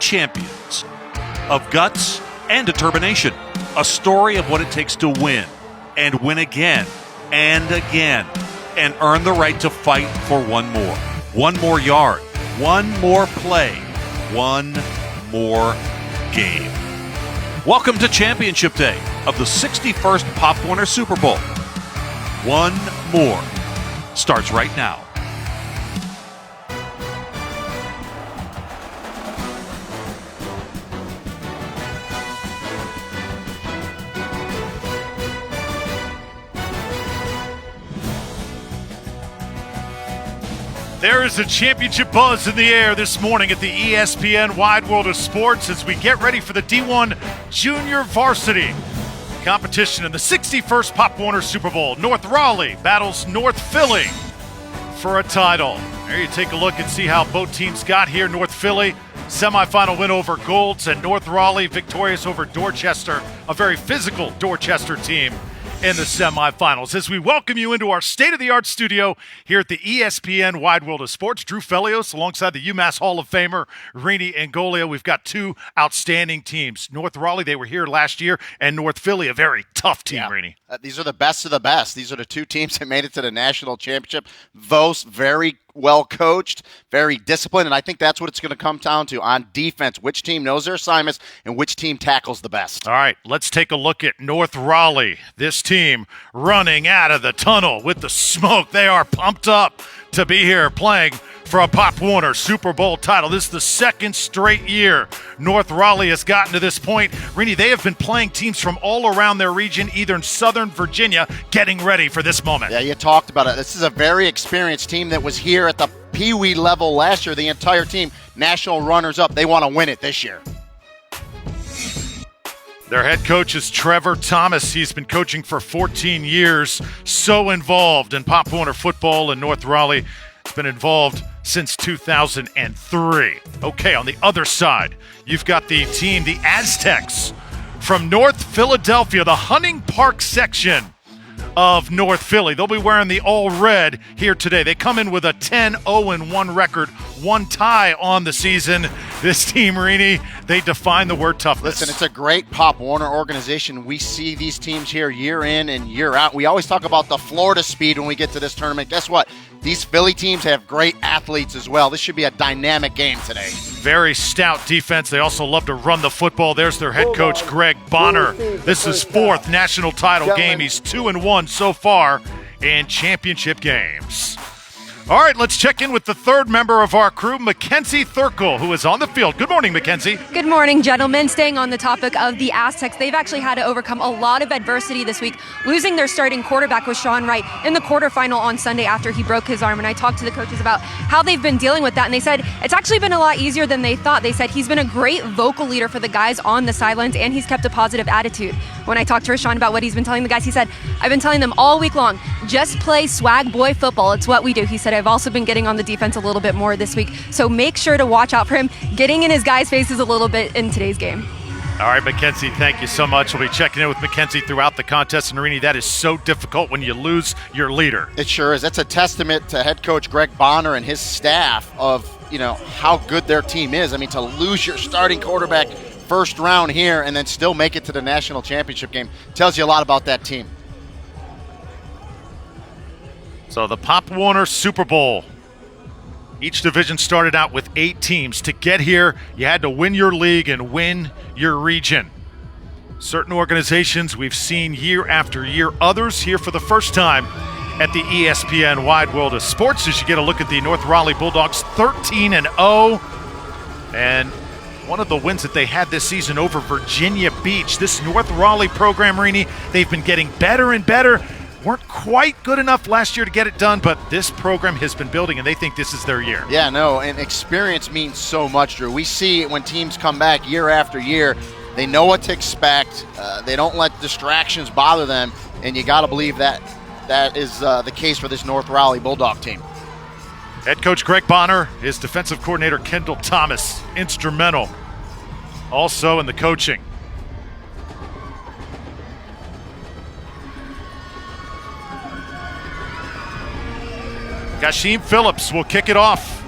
champions of guts and determination. A story of what it takes to win and win again and again and earn the right to fight for one more yard, one more play, one more game. Welcome to Championship Day of the 61st Pop Warner Super Bowl. One more starts right now. There is a championship buzz in the air this morning at the ESPN Wide World of Sports as we get ready for the D1 Junior Varsity competition in the 61st Pop Warner Super Bowl. North Raleigh battles North Philly for a title. There you take a look and see how both teams got here. North Philly, semifinal win over Golds, and North Raleigh victorious over Dorchester, a very physical Dorchester team in the semifinals. As we welcome you into our state-of-the-art studio here at the ESPN Wide World of Sports, Drew Felios alongside the UMass Hall of Famer Rini Angolio. We've got two outstanding teams. North Raleigh, they were here last year, and North Philly, a very tough team, Rini. These are the best of the best. These are the two teams that made it to the national championship. Both very well coached, very disciplined, and I think that's what it's going to come down to on defense. Which team knows their assignments and which team tackles the best. All right, let's take a look at North Raleigh. This team running out of the tunnel with the smoke. They are pumped up to be here playing for a Pop Warner Super Bowl title. This is the second straight year North Raleigh has gotten to this point. Rini, they have been playing teams from all around their region, either in Southern Virginia, getting ready for this moment. Yeah, you talked about it. This is a very experienced team that was here at the Pee Wee level last year. The entire team, national runners-up. They want to win it this year. Their head coach is Trevor Thomas. He's been coaching for 14 years, so involved in Pop Warner football in North Raleigh. He's been involved since 2003. Okay, on the other side, you've got the team, the Aztecs, from North Philadelphia, the Hunting Park section of North Philly. They'll be wearing the all red here today. They come in with a 10-0-1 record, one tie on the season. This team, Rini, they define the word toughness. Listen, it's a great Pop Warner organization. We see these teams here year in and year out. We always talk about the Florida speed when we get to this tournament. Guess what? These Philly teams have great athletes as well. This should be a dynamic game today. Very stout defense. They also love to run the football. There's their head coach, Greg Bonner. This is fourth national title game. He's 2-1 so far in championship games. All right, let's check in with the third member of our crew, Mackenzie Thurkle, who is on the field. Good morning, Mackenzie. Good morning, gentlemen. Staying on the topic of the Aztecs, they've actually had to overcome a lot of adversity this week, losing their starting quarterback with Sean Wright in the quarterfinal on Sunday after he broke his arm. And I talked to the coaches about how they've been dealing with that, and they said it's actually been a lot easier than they thought. They said he's been a great vocal leader for the guys on the sidelines, and he's kept a positive attitude. When I talked to Rashawn about what he's been telling the guys, he said, I've been telling them all week long, just play swag boy football. It's what we do. He said, I've also been getting on the defense a little bit more this week, so make sure to watch out for him getting in his guys' faces a little bit in today's game. All right, Mackenzie, thank you so much. We'll be checking in with Mackenzie throughout the contest. And Rini, that is so difficult when you lose your leader. It sure is. That's a testament to head coach Greg Bonner and his staff of, how good their team is. I mean, to lose your starting quarterback first round here and then still make it to the national championship game tells you a lot about that team. So the Pop Warner Super Bowl. Each division started out with 8 teams. To get here, you had to win your league and win your region. Certain organizations we've seen year after year, others here for the first time at the ESPN Wide World of Sports as you get a look at the North Raleigh Bulldogs, 13-0. And one of the wins that they had this season over Virginia Beach. This North Raleigh program, Rini, they've been getting better and better. Weren't quite good enough last year to get it done, but this program has been building, and they think this is their year. Yeah, no, and experience means so much, Drew. We see when teams come back year after year, they know what to expect. They don't let distractions bother them, and you got to believe that is the case for this North Raleigh Bulldog team. Head coach Greg Bonner, his defensive coordinator Kendall Thomas, instrumental also in the coaching. Kasheem Phillips will kick it off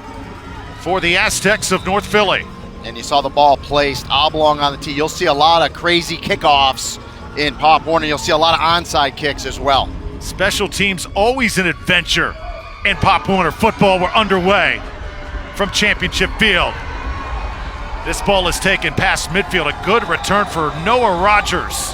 for the Aztecs of North Philly. and you saw the ball placed oblong on the tee. You'll see a lot of crazy kickoffs in Pop Warner. You'll see a lot of onside kicks as well. Special teams always an adventure in Pop Warner football. We're underway from Championship Field. This ball is taken past midfield. A good return for Noah Rogers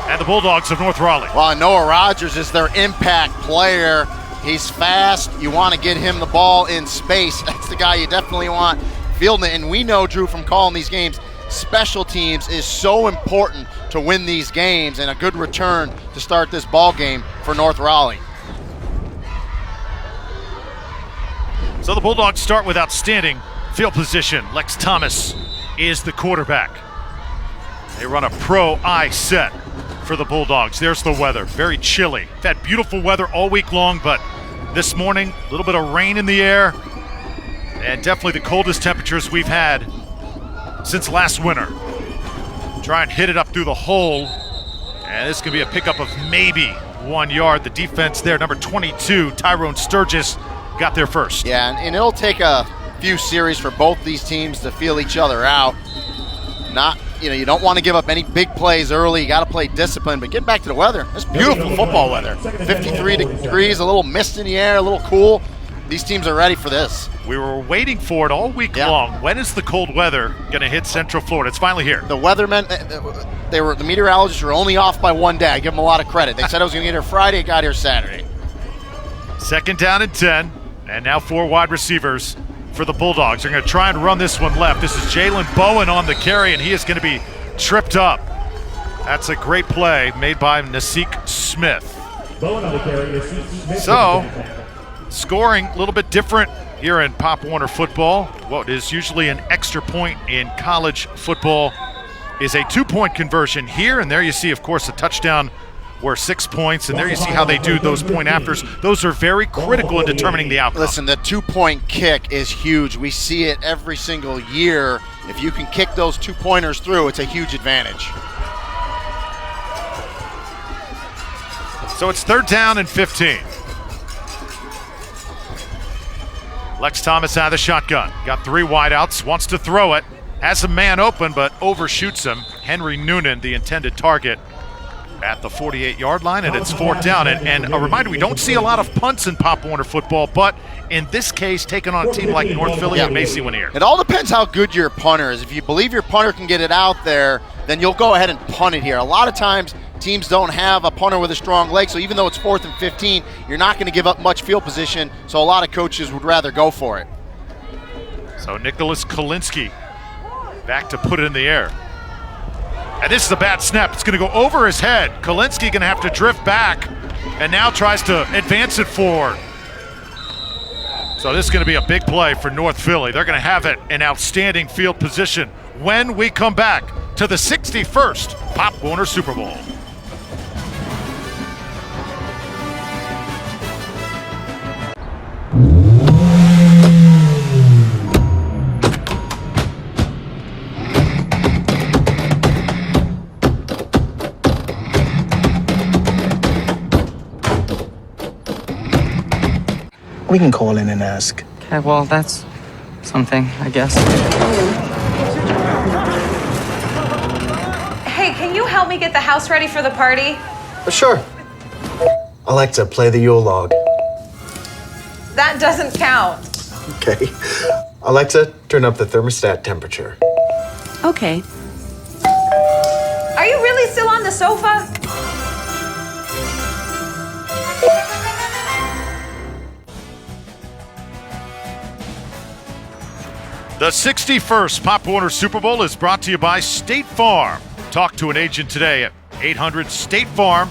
and the Bulldogs of North Raleigh. Well, Noah Rogers is their impact player. He's fast. You want to get him the ball in space. That's the guy you definitely want fielding it. And we know, Drew, from calling these games, special teams is so important to win these games, and a good return to start this ball game for North Raleigh. So the Bulldogs start with outstanding field position. Lex Thomas is the quarterback. They run a pro I set for the Bulldogs. There's the weather, very chilly. We've had beautiful weather all week long, but this morning, a little bit of rain in the air, and definitely the coldest temperatures we've had since last winter. Try and hit it up through the hole, and this could be a pickup of maybe 1 yard. The defense there, number 22, Tyrone Sturgis, got there first. Yeah, and it'll take a few series for both these teams to feel each other out. You don't want to give up any big plays early. You got to play discipline, but get back to the weather. It's beautiful football weather. 53 degrees, a little mist in the air, a little cool. These teams are ready for this. We were waiting for it all week long. When is the cold weather going to hit Central Florida? It's finally here. The weathermen, the meteorologists were only off by 1 day. I give them a lot of credit. They said it was going to get here Friday. It got here Saturday. 2nd down and 10, and now 4 wide receivers for the Bulldogs. They're going to try and run this one left. This is Jalen Bowen on the carry, and he is going to be tripped up. That's a great play made by Nasik Smith. So, scoring a little bit different here in Pop Warner football. What is usually an extra point in college football is a 2-point conversion here, and there you see, of course, a touchdown were 6 points, and there you see how they do those point afters. Those are very critical in determining the outcome. Listen, the 2-point kick is huge. We see it every single year. If you can kick those 2-pointers through, it's a huge advantage. So it's 3rd down and 15. Lex Thomas out of the shotgun. Got 3 wideouts, wants to throw it. Has a man open, but overshoots him. Henry Noonan, the intended target, at the 48-yard line, and it's 4th down. And a reminder, we don't see a lot of punts in Pop Warner football, but in this case, taking on a team like North Philly, you may see one here. It all depends how good your punter is. If you believe your punter can get it out there, then you'll go ahead and punt it here. A lot of times, teams don't have a punter with a strong leg, so even though it's 4th and 15, you're not going to give up much field position, so a lot of coaches would rather go for it. So Nicholas Kolinsky back to put it in the air. And this is a bad snap. It's going to go over his head. Kolinsky going to have to drift back and now tries to advance it forward. So this is going to be a big play for North Philly. They're going to have it in outstanding field position when we come back to the 61st Pop Warner Super Bowl. We can call in and ask. Okay, well, that's something, I guess. Hey, can you help me get the house ready for the party? Sure. Alexa, play the Yule log. That doesn't count. Okay. Alexa, turn up the thermostat temperature. Okay. Are you really still on the sofa? The 61st Pop Warner Super Bowl is brought to you by State Farm. Talk to an agent today at 800 State Farm,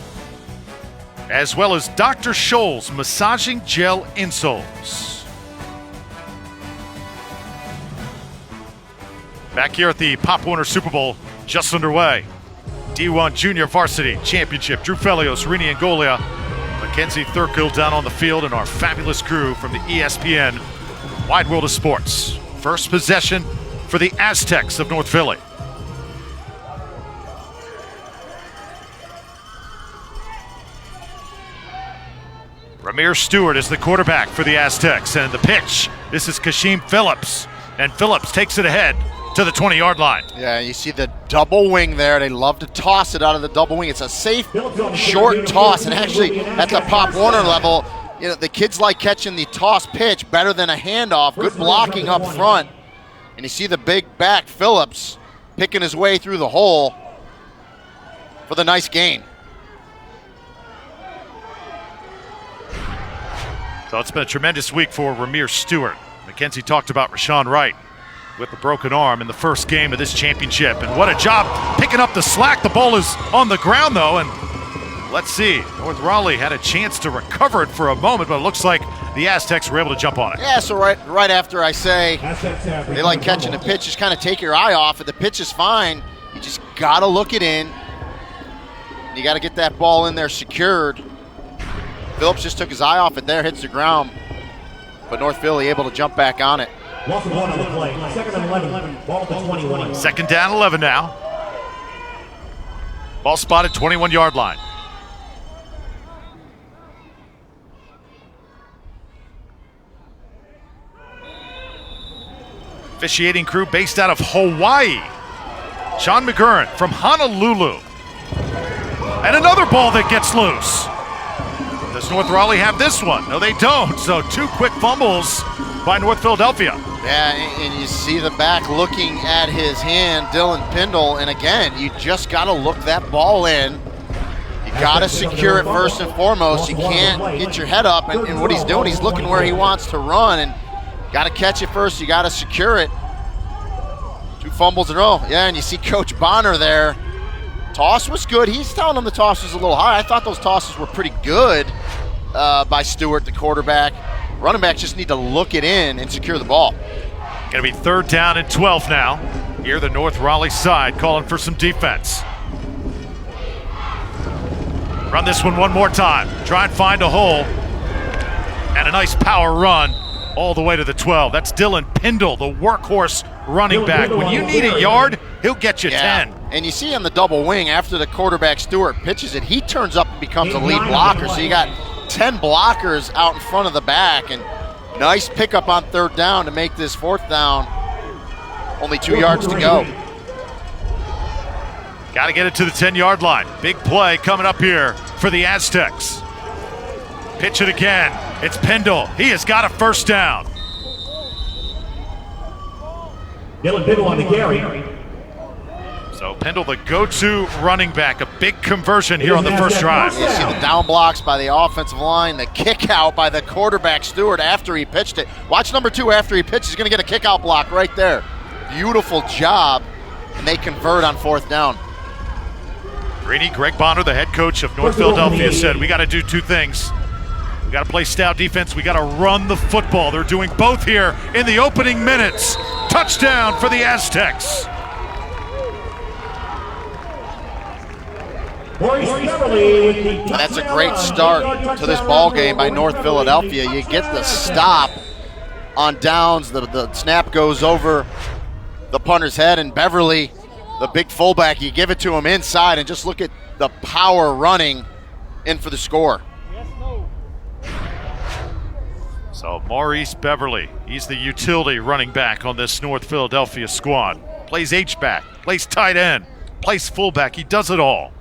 as well as Dr. Scholl's Massaging Gel Insoles. Back here at the Pop Warner Super Bowl, just underway. D1 Junior Varsity Championship. Drew Felios, Rini Angolia, Mackenzie Thurkill down on the field, and our fabulous crew from the ESPN Wide World of Sports. First possession for the Aztecs of North Philly. Ramir Stewart is the quarterback for the Aztecs, and the pitch. This is Kashim Phillips, and Phillips takes it ahead to the 20-yard line. Yeah, you see the double wing there. They love to toss it out of the double wing. It's a safe, short toss. And actually, at the Pop Warner level, you know, the kids like catching the toss pitch better than a handoff. Good blocking up front. And you see the big back, Phillips, picking his way through the hole for the nice gain. So it's been a tremendous week for Ramir Stewart. Mackenzie talked about Rashawn Wright with the broken arm in the first game of this championship. And what a job picking up the slack. The ball is on the ground, though, and let's see. North Raleigh had a chance to recover it for a moment, but it looks like the Aztecs were able to jump on it. Yeah, so right after I say they like catching the pitch, just kind of take your eye off it. The pitch is fine. You just got to look it in. You got to get that ball in there secured. Phillips just took his eye off it there, hits the ground. But North Philly able to jump back on it. Loss of one on the play. Second and 11. Ball at the 21. Second down, 11 now. Ball spotted, 21-yard line. Officiating crew based out of Hawaii. Sean McGurran from Honolulu. And another ball that gets loose. Does North Raleigh have this one? No, they don't. So 2 quick fumbles by North Philadelphia. Yeah, and you see the back looking at his hand, Dylan Pindle, and again, you just got to look that ball in. You got to secure it first and foremost. You can't get your head up, and what he's doing, he's looking where he wants to run, and got to catch it first. You got to secure it. 2 fumbles in a row. Yeah, and you see Coach Bonner there. Toss was good. He's telling them the toss was a little high. I thought those tosses were pretty good by Stewart, the quarterback. Running backs just need to look it in and secure the ball. Going to be 3rd down and 12 now. Here the North Raleigh side calling for some defense. Run this one more time. Try and find a hole. And a nice power run all the way to the 12. That's Dylan Pindle, the workhorse running back. When you need a yard, he'll get you 10. And you see on the double wing, after the quarterback Stewart pitches it, he turns up and becomes a lead blocker. So you got 10 blockers out in front of the back, and nice pickup on 3rd down to make this 4th down. Only 2 yards to go. Got to get it to the 10-yard line. Big play coming up here for the Aztecs. Pitch it again. It's Pindle. He has got a 1st down. Dylan Pindle on the carry. So Pindle, the go-to running back, a big conversion here on the first drive. You see the down blocks by the offensive line, the kick out by the quarterback Stewart after he pitched it. Watch number 2 after he pitches, he's going to get a kick out block right there. Beautiful job, and they convert on 4th down. Greeny, Greg Bonner, the head coach of North Philadelphia, said we got to do 2 things. We got to play stout defense. We got to run the football. They're doing both here in the opening minutes. Touchdown for the Aztecs. That's a great start to this ball game by North Philadelphia. You get the stop on downs. The snap goes over the punter's head, and Beverly, the big fullback, you give it to him inside, and just look at the power running in for the score. So Maurice Beverly, he's the utility running back on this North Philadelphia squad. Plays H-back, plays tight end, plays fullback. He does it all.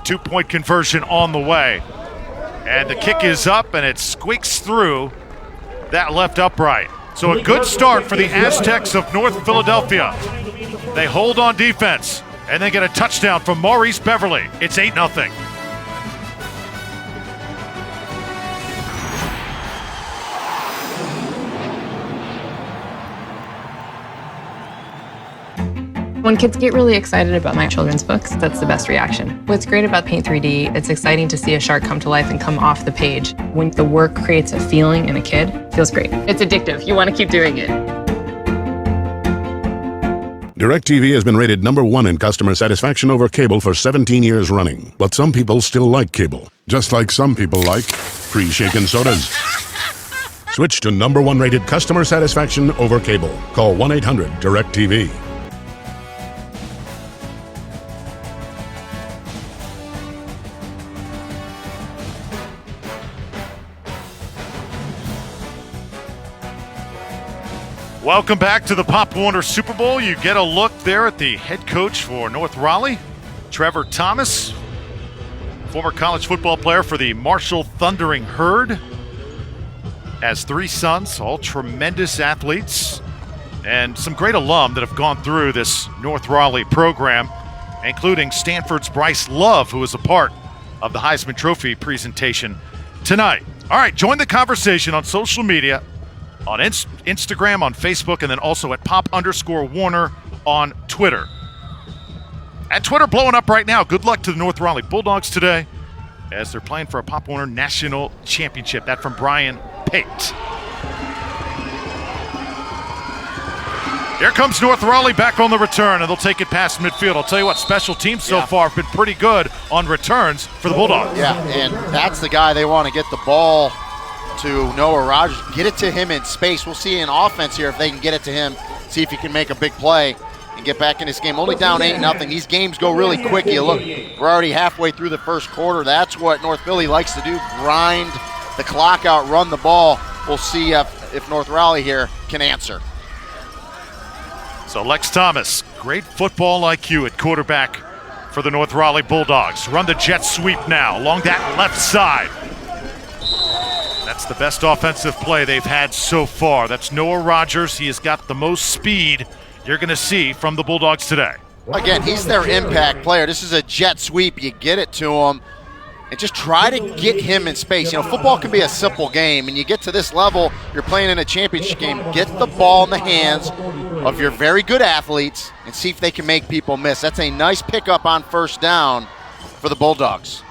2-point conversion on the way. And the kick is up, and it squeaks through that left upright. So a good start for the Aztecs of North Philadelphia. They hold on defense, and they get a touchdown from Maurice Beverly. It's 8-0. When kids get really excited about my children's books, that's the best reaction. What's great about Paint 3D, it's exciting to see a shark come to life and come off the page. When the work creates a feeling in a kid, it feels great. It's addictive. You want to keep doing it. DirecTV has been rated #1 in customer satisfaction over cable for 17 years running. But some people still like cable, just like some people like pre-shaken sodas. Switch to #1 rated customer satisfaction over cable. Call 1-800-DirecTV. Welcome back to the Pop Warner Super Bowl. You get a look there at the head coach for North Raleigh, Trevor Thomas, former college football player for the Marshall Thundering Herd. Has 3 sons, all tremendous athletes, and some great alum that have gone through this North Raleigh program, including Stanford's Bryce Love, who was a part of the Heisman Trophy presentation tonight. All right, join the conversation on social media, on Instagram, on Facebook, and then also at Pop_Warner on Twitter. And Twitter blowing up right now. Good luck to the North Raleigh Bulldogs today as they're playing for a Pop Warner National Championship. That from Brian Pate. Here comes North Raleigh back on the return, and they'll take it past midfield. I'll tell you what, special teams so far have been pretty good on returns for the Bulldogs. Yeah, and that's the guy they want to get the ball to Noah Rogers. Get it to him in space. We'll see in offense here if they can get it to him, see if he can make a big play and get back in this game. Only down 8-0. These games go really quick. You look, we're already halfway through the first quarter. That's what North Philly likes to do, grind the clock out, run the ball. We'll see if North Raleigh here can answer. So Lex Thomas, great football IQ at quarterback for the North Raleigh Bulldogs. Run the jet sweep now along that left side. That's the best offensive play they've had so far. That's Noah Rogers. He has got the most speed you're going to see from the Bulldogs today. Again, he's their impact player. This is a jet sweep. You get it to him and just try to get him in space. You know, football can be a simple game, and you get to this level, you're playing in a championship game. Get the ball in the hands of your very good athletes and see if they can make people miss. That's a nice pickup on first down for the Bulldogs.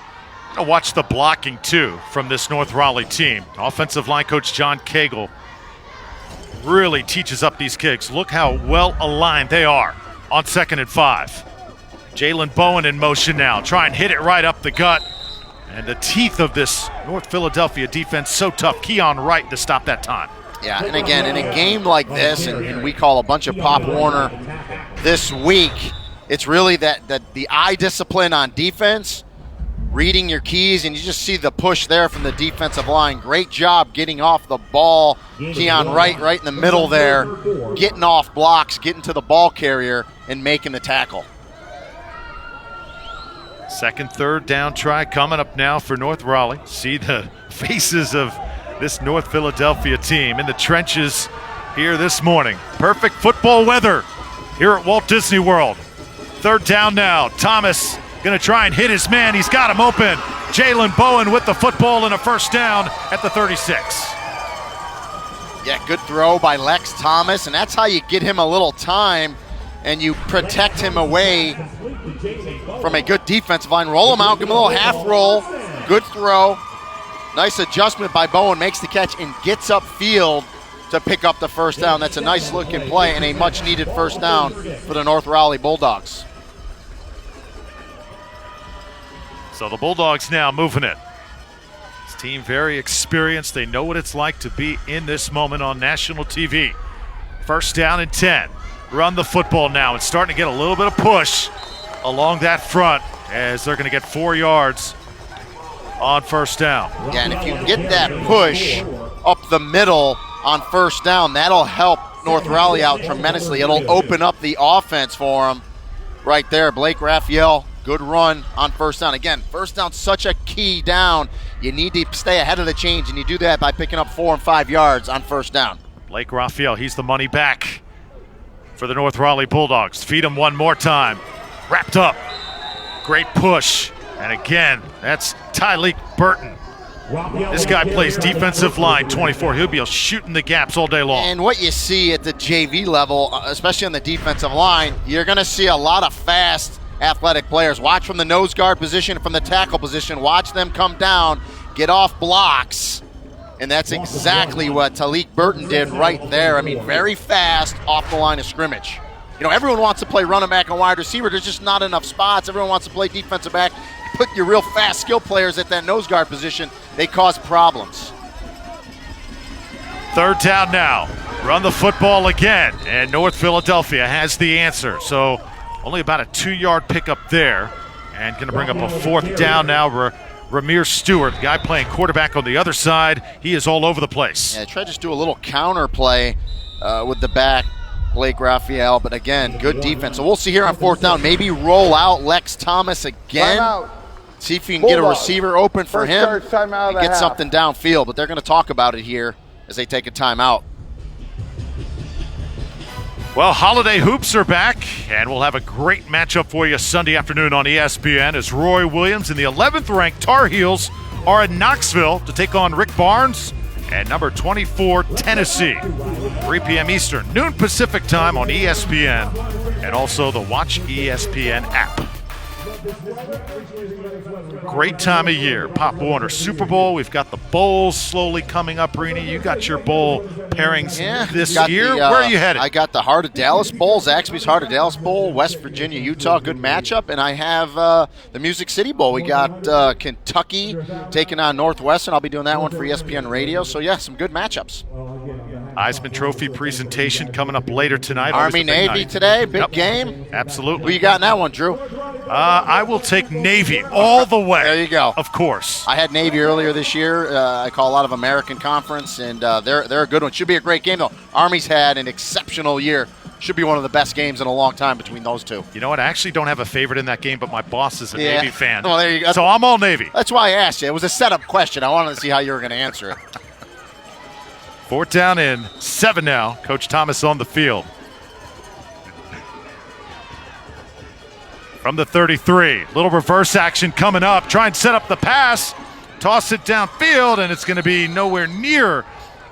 Watch the blocking, too, from this North Raleigh team. Offensive line coach John Cagle really teaches up these kicks. Look how well aligned they are on 2nd and 5. Jalen Bowen in motion now. Try and hit it right up the gut. And the teeth of this North Philadelphia defense so tough. Keon Wright to stop that time. Yeah, and again, in a game like this, and we call a bunch of Pop Warner this week, it's really that the eye discipline on defense, reading your keys, and you just see the push there from the defensive line. Great job getting off the ball. Keon Wright right in the middle there, getting off blocks, getting to the ball carrier, and making the tackle. 2nd, 3rd down try coming up now for North Raleigh. See the faces of this North Philadelphia team in the trenches here this morning. Perfect football weather here at Walt Disney World. 3rd down now. Thomas going to try and hit his man. He's got him open. Jalen Bowen with the football and a first down at the 36. Yeah, good throw by Lex Thomas, and that's how you get him a little time and you protect him away from a good defensive line. Roll him out, give him a little half roll. Good throw. Nice adjustment by Bowen, makes the catch and gets upfield to pick up the first down. That's a nice looking play and a much needed first down for the North Raleigh Bulldogs. So the Bulldogs now moving it. This team very experienced. They know what it's like to be in this moment on national TV. 1st down and 10. Run the football now. It's starting to get a little bit of push along that front as they're going to get 4 yards on 1st down. Yeah, and if you get that push up the middle on 1st down, that'll help North Raleigh out tremendously. It'll open up the offense for them right there. Blake Raphael, good run on 1st down. Again, 1st down's such a key down. You need to stay ahead of the change, and you do that by picking up 4 and 5 yards on 1st down. Blake Raphael, he's the money back for the North Raleigh Bulldogs. Feed him one more time. Wrapped up. Great push. And again, that's Tyleek Burton. This guy plays defensive line 24. He'll be shooting the gaps all day long. And what you see at the JV level, especially on the defensive line, you're going to see a lot of fast, athletic players. Watch from the nose guard position, from the tackle position. Watch them come down, get off blocks. And that's exactly what Tyleek Burton did right there. I mean, very fast off the line of scrimmage. You know, everyone wants to play running back and wide receiver. There's just not enough spots. Everyone wants to play defensive back. Put your real fast skill players at that nose guard position. They cause problems. 3rd down now. Run the football again. And North Philadelphia has the answer. So only about a 2-yard pickup there. And going to bring up a 4th down now. Ramir Stewart, the guy playing quarterback on the other side. He is all over the place. Yeah, try to just do a little counter play. with the back, Blake Raphael. But again, good defense. So we'll see here on 4th down. Maybe roll out Lex Thomas again. See if you can get a receiver open for him and get something downfield. But they're going to talk about it here as they take a timeout. Well, holiday hoops are back, and we'll have a great matchup for you Sunday afternoon on ESPN as Roy Williams and the 11th-ranked Tar Heels are in Knoxville to take on Rick Barnes and number 24, Tennessee. 3 p.m. Eastern, noon Pacific time on ESPN, and also the Watch ESPN app. Great time of year. Pop Warner Super Bowl. We've got the bowls slowly coming up, Rini. You got your bowl pairings this year. Where are you headed? I got the Heart of Dallas Bowl, Zaxby's Heart of Dallas Bowl, West Virginia, Utah, good matchup. And I have the Music City Bowl. We got Kentucky taking on Northwestern. I'll be doing that one for ESPN Radio. So, yeah, some good matchups. Heisman Trophy presentation coming up later tonight. Army-Navy today, big game. Absolutely. Who you got in that one, Drew? I will take Navy all the way. There you go. Of course. I had Navy earlier this year. I call a lot of American Conference, and they're a good one. Should be a great game, though. Army's had an exceptional year. Should be one of the best games in a long time between those two. You know what? I actually don't have a favorite in that game, but my boss is a Navy fan. Well, there you go. So I'm all Navy. That's why I asked you. It was a setup question. I wanted to see how you were going to answer it. 4th down and 7 now. Coach Thomas on the field. From the 33, little reverse action coming up. Try and set up the pass. Toss it downfield, and it's going to be nowhere near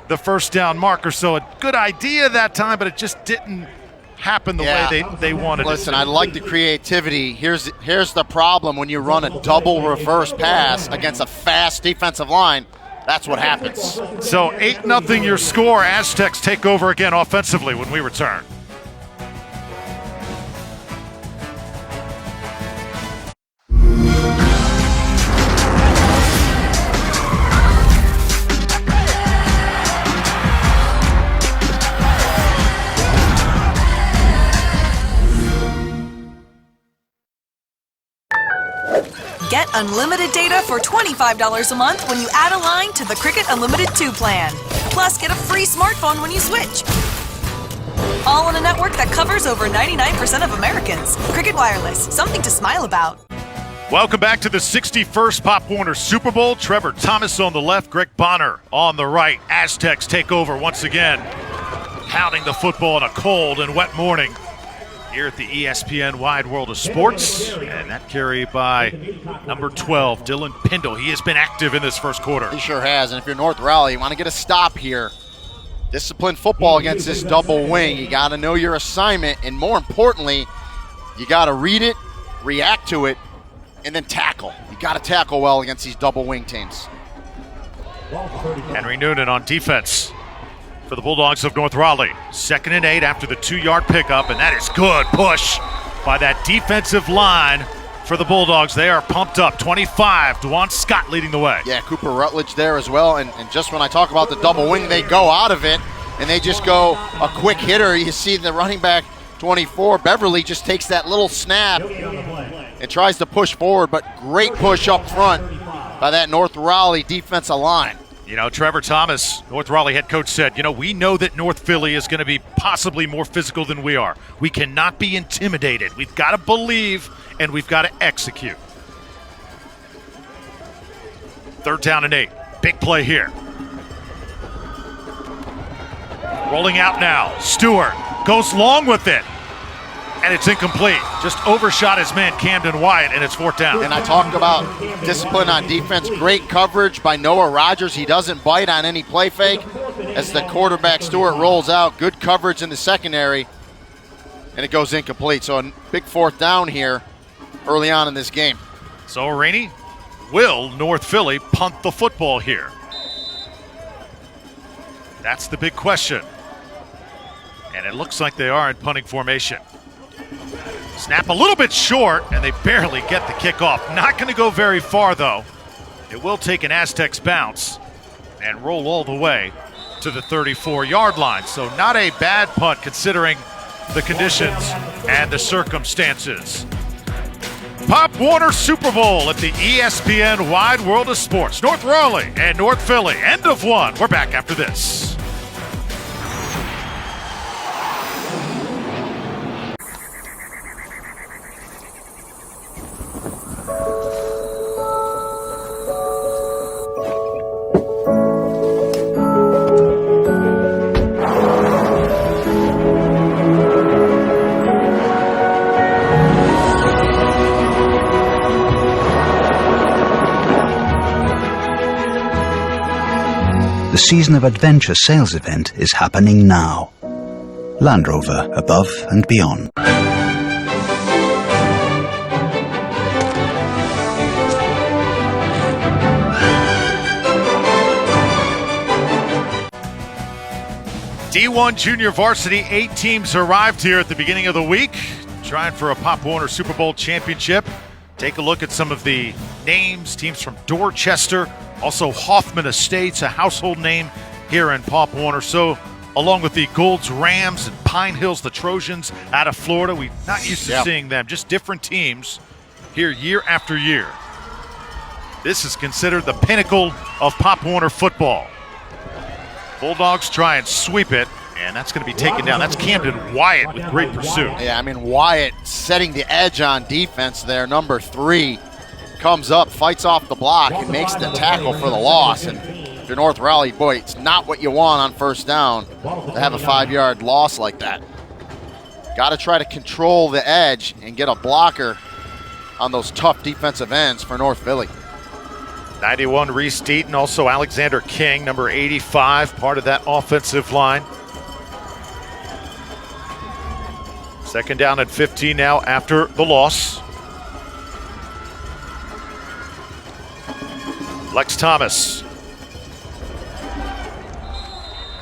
the 1st down marker. So a good idea that time, but it just didn't happen the way they wanted it. Listen, I like the creativity. Here's the problem when you run a double reverse pass against a fast defensive line. That's what happens. So 8-0 your score. Aztecs take over again offensively when we return. Get unlimited data for $25 a month when you add a line to the Cricket Unlimited 2 plan. Plus, get a free smartphone when you switch. All on a network that covers over 99% of Americans. Cricket Wireless, something to smile about. Welcome back to the 61st Pop Warner Super Bowl. Trevor Thomas on the left, Greg Bonner on the right. Aztecs take over once again, pounding the football on a cold and wet morning here at the ESPN Wide World of Sports. And that carry by number 12, Dylan Pindle. He has been active in this first quarter. He sure has. And if you're North Raleigh, you want to get a stop here. Disciplined football against this double wing. You got to know your assignment. And more importantly, you got to read it, react to it, and then tackle. You got to tackle well against these double wing teams. Henry Noonan on defense for the Bulldogs of North Raleigh. 2nd and 8 after the 2-yard pickup, and that is good push by that defensive line for the Bulldogs. They are pumped up. 25, Dwan Scott leading the way. Yeah, Cooper Rutledge there as well. And just when I talk about the double wing, they go out of it, and they just go a quick hitter. You see the running back, 24, Beverly, just takes that little snap and tries to push forward, but great push up front by that North Raleigh defensive line. You know, Trevor Thomas, North Raleigh head coach, said, we know that North Philly is going to be possibly more physical than we are. We cannot be intimidated. We've got to believe, and we've got to execute. 3rd down and 8. Big play here. Rolling out now. Stewart goes long with it. And it's incomplete. Just overshot his man, Camden Wyatt, and it's 4th down. And I talked about discipline on defense. Great coverage by Noah Rogers. He doesn't bite on any play fake as the quarterback, Stewart, rolls out. Good coverage in the secondary, and it goes incomplete. So a big 4th down here early on in this game. So, Rainey, will North Philly punt the football here? That's the big question. And it looks like they are in punting formation. Snap a little bit short, and they barely get the kickoff. Not going to go very far, though. It will take an Aztecs bounce and roll all the way to the 34-yard line. So not a bad punt considering the conditions and the circumstances. Pop Warner Super Bowl at the ESPN Wide World of Sports. North Raleigh and North Philly. End of one. We're back after this. season of adventure sales event is happening now. Land Rover, above and beyond. D1 Junior Varsity, 8 teams arrived here at the beginning of the week, trying for a Pop Warner Super Bowl championship. Take a look at some of the names, teams from Dorchester, also Hoffman Estates, a household name here in Pop Warner. So, along with the Golds Rams and Pine Hills, the Trojans out of Florida, we're not used to seeing them, just different teams here year after year. This is considered the pinnacle of Pop Warner football. Bulldogs try and sweep it, and that's going to be taken down. That's Camden Wyatt with great pursuit. Yeah, I mean, Wyatt setting the edge on defense there. Number 3 comes up, fights off the block, and makes the tackle for the loss. And if you're North Raleigh, boy, it's not what you want on first down to have a 5-yard loss like that. Got to try to control the edge and get a blocker on those tough defensive ends for North Philly. 91, Reese Deaton, also Alexander King, number 85, part of that offensive line. Second down and 15 now after the loss. Lex Thomas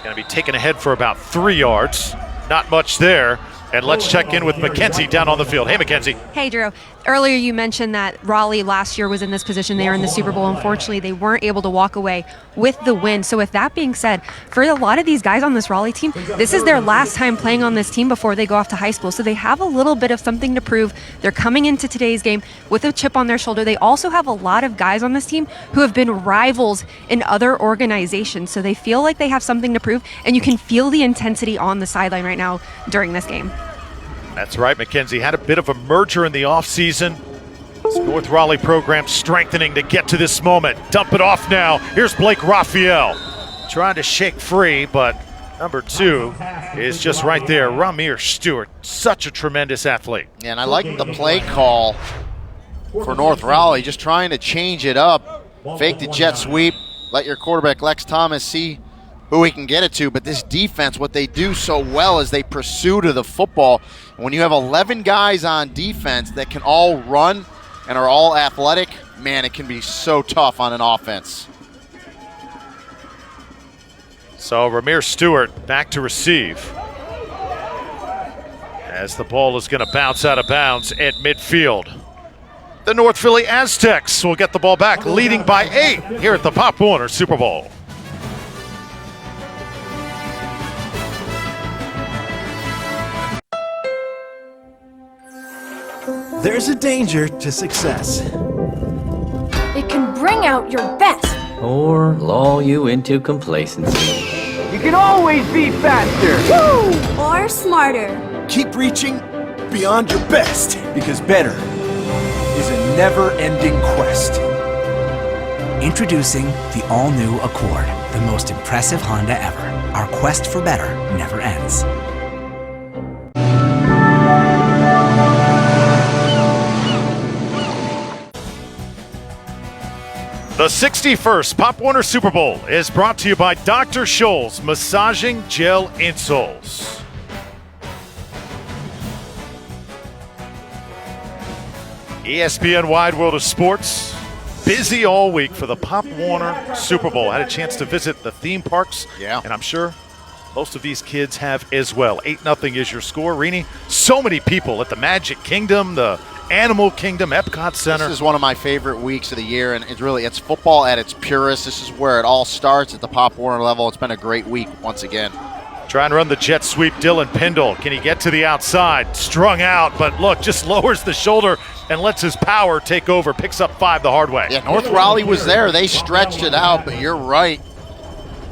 going to be taken ahead for about 3 yards. Not much there. And let's check in with Mackenzie down on the field. Hey, Mackenzie. Hey, Drew. Earlier you mentioned that Raleigh last year was in this position. They were in the Super Bowl. Unfortunately, they weren't able to walk away with the win. So with that being said, for a lot of these guys on this Raleigh team, this is their last time playing on this team before they go off to high school. So they have a little bit of something to prove. They're coming into today's game with a chip on their shoulder. They also have a lot of guys on this team who have been rivals in other organizations. So they feel like they have something to prove, and you can feel the intensity on the sideline right now during this game. That's right, Mackenzie had a bit of a merger in the offseason. This North Raleigh program strengthening to get to this moment. Dump it off now. Here's Blake Raphael trying to shake free, but number 2 is just right there. Ramir Stewart, such a tremendous athlete. Yeah, and I like the play call for North Raleigh, just trying to change it up. Fake the jet sweep, let your quarterback Lex Thomas see who he can get it to. But this defense, what they do so well is they pursue to the football. And when you have 11 guys on defense that can all run and are all athletic, man, it can be so tough on an offense. So Ramir Stewart back to receive, as the ball is going to bounce out of bounds at midfield. The North Philly Aztecs will get the ball back, leading by 8 here at the Pop Warner Super Bowl. There's a danger to success. It can bring out your best. Or lull you into complacency. You can always be faster. Woo! Or smarter. Keep reaching beyond your best, because better is a never-ending quest. Introducing the all-new Accord, the most impressive Honda ever. Our quest for better never ends. The 61st Pop Warner Super Bowl is brought to you by Dr. Scholl's Massaging Gel Insoles. ESPN Wide World of Sports, busy all week for the Pop Warner Super Bowl. I had a chance to visit the theme parks, and I'm sure most of these kids have as well. 8-0 is your score. Rini, so many people at the Magic Kingdom, the Animal Kingdom, Epcot Center. This is one of my favorite weeks of the year, and it's football at its purest. This is where it all starts at the Pop Warner level. It's been a great week once again. Trying to run the jet sweep, Dylan Pindle. Can he get to the outside? Strung out, but look, just lowers the shoulder and lets his power take over. Picks up 5 the hard way. Yeah, North Raleigh was there. They stretched it out, but you're right.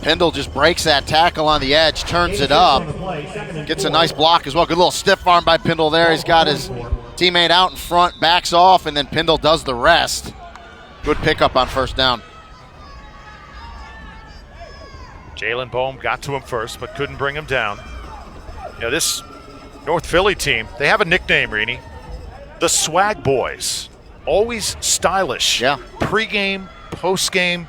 Pindle just breaks that tackle on the edge, turns it up, gets a nice block as well. Good little stiff arm by Pindle there. He's got his teammate out in front, backs off, and then Pindle does the rest. Good pickup on first down. Jalen Bohm got to him first, but couldn't bring him down. You know, this North Philly team, they have a nickname, Rini. The SWAGBOYZ. Always stylish. Yeah. Pre-game, post-game.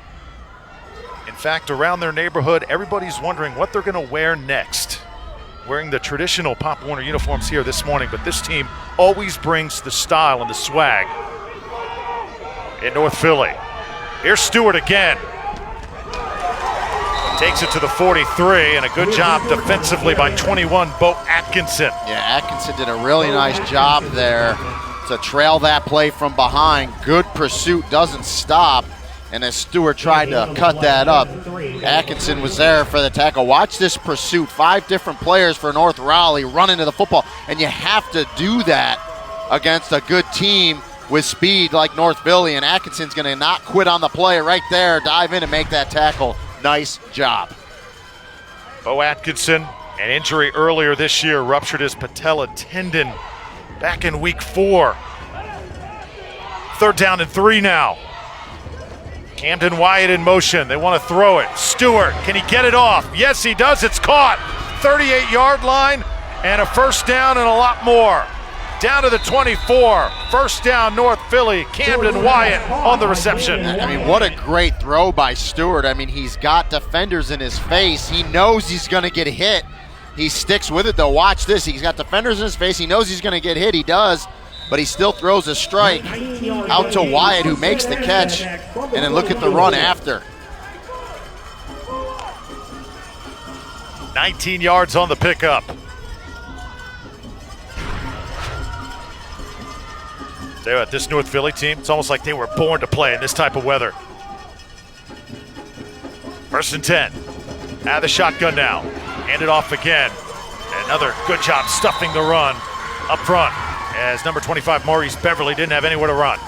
In fact, around their neighborhood, everybody's wondering what they're going to wear next. Wearing the traditional Pop Warner uniforms here this morning, but this team always brings the style and the swag in North Philly. Here's Stewart again. Takes it to the 43, and a good job defensively by 21, Bo Atkinson. Yeah, Atkinson did a really nice job there to trail that play from behind. Good pursuit, doesn't stop. And as Stewart tried to cut that up, Atkinson was there for the tackle. Watch this pursuit. 5 different players for North Raleigh running to the football. And you have to do that against a good team with speed like North Philly. And Atkinson's going to not quit on the play right there. Dive in and make that tackle. Nice job. Bo Atkinson, an injury earlier this year, ruptured his patella tendon back in week 4. 3rd down and 3 now. Camden Wyatt in motion. They want to throw it. Stewart, can he get it off? Yes, he does. It's caught. 38-yard line and a first down and a lot more. Down to the 24. First down, North Philly. Camden Wyatt on the reception. I mean, what a great throw by Stewart. I mean, he's got defenders in his face. He knows he's going to get hit. He sticks with it, though. Watch this. He's got defenders in his face. He knows he's going to get hit. He does. But he still throws a strike out to Wyatt, who makes the catch. And then look at the run after. 19 yards on the pickup. Tell you what, this North Philly team, it's almost like they were born to play in this type of weather. 1st and 10. Out of the shotgun now. Hand it off again. Another good job stuffing the run up front, as number 25, Maurice Beverly, didn't have anywhere to run.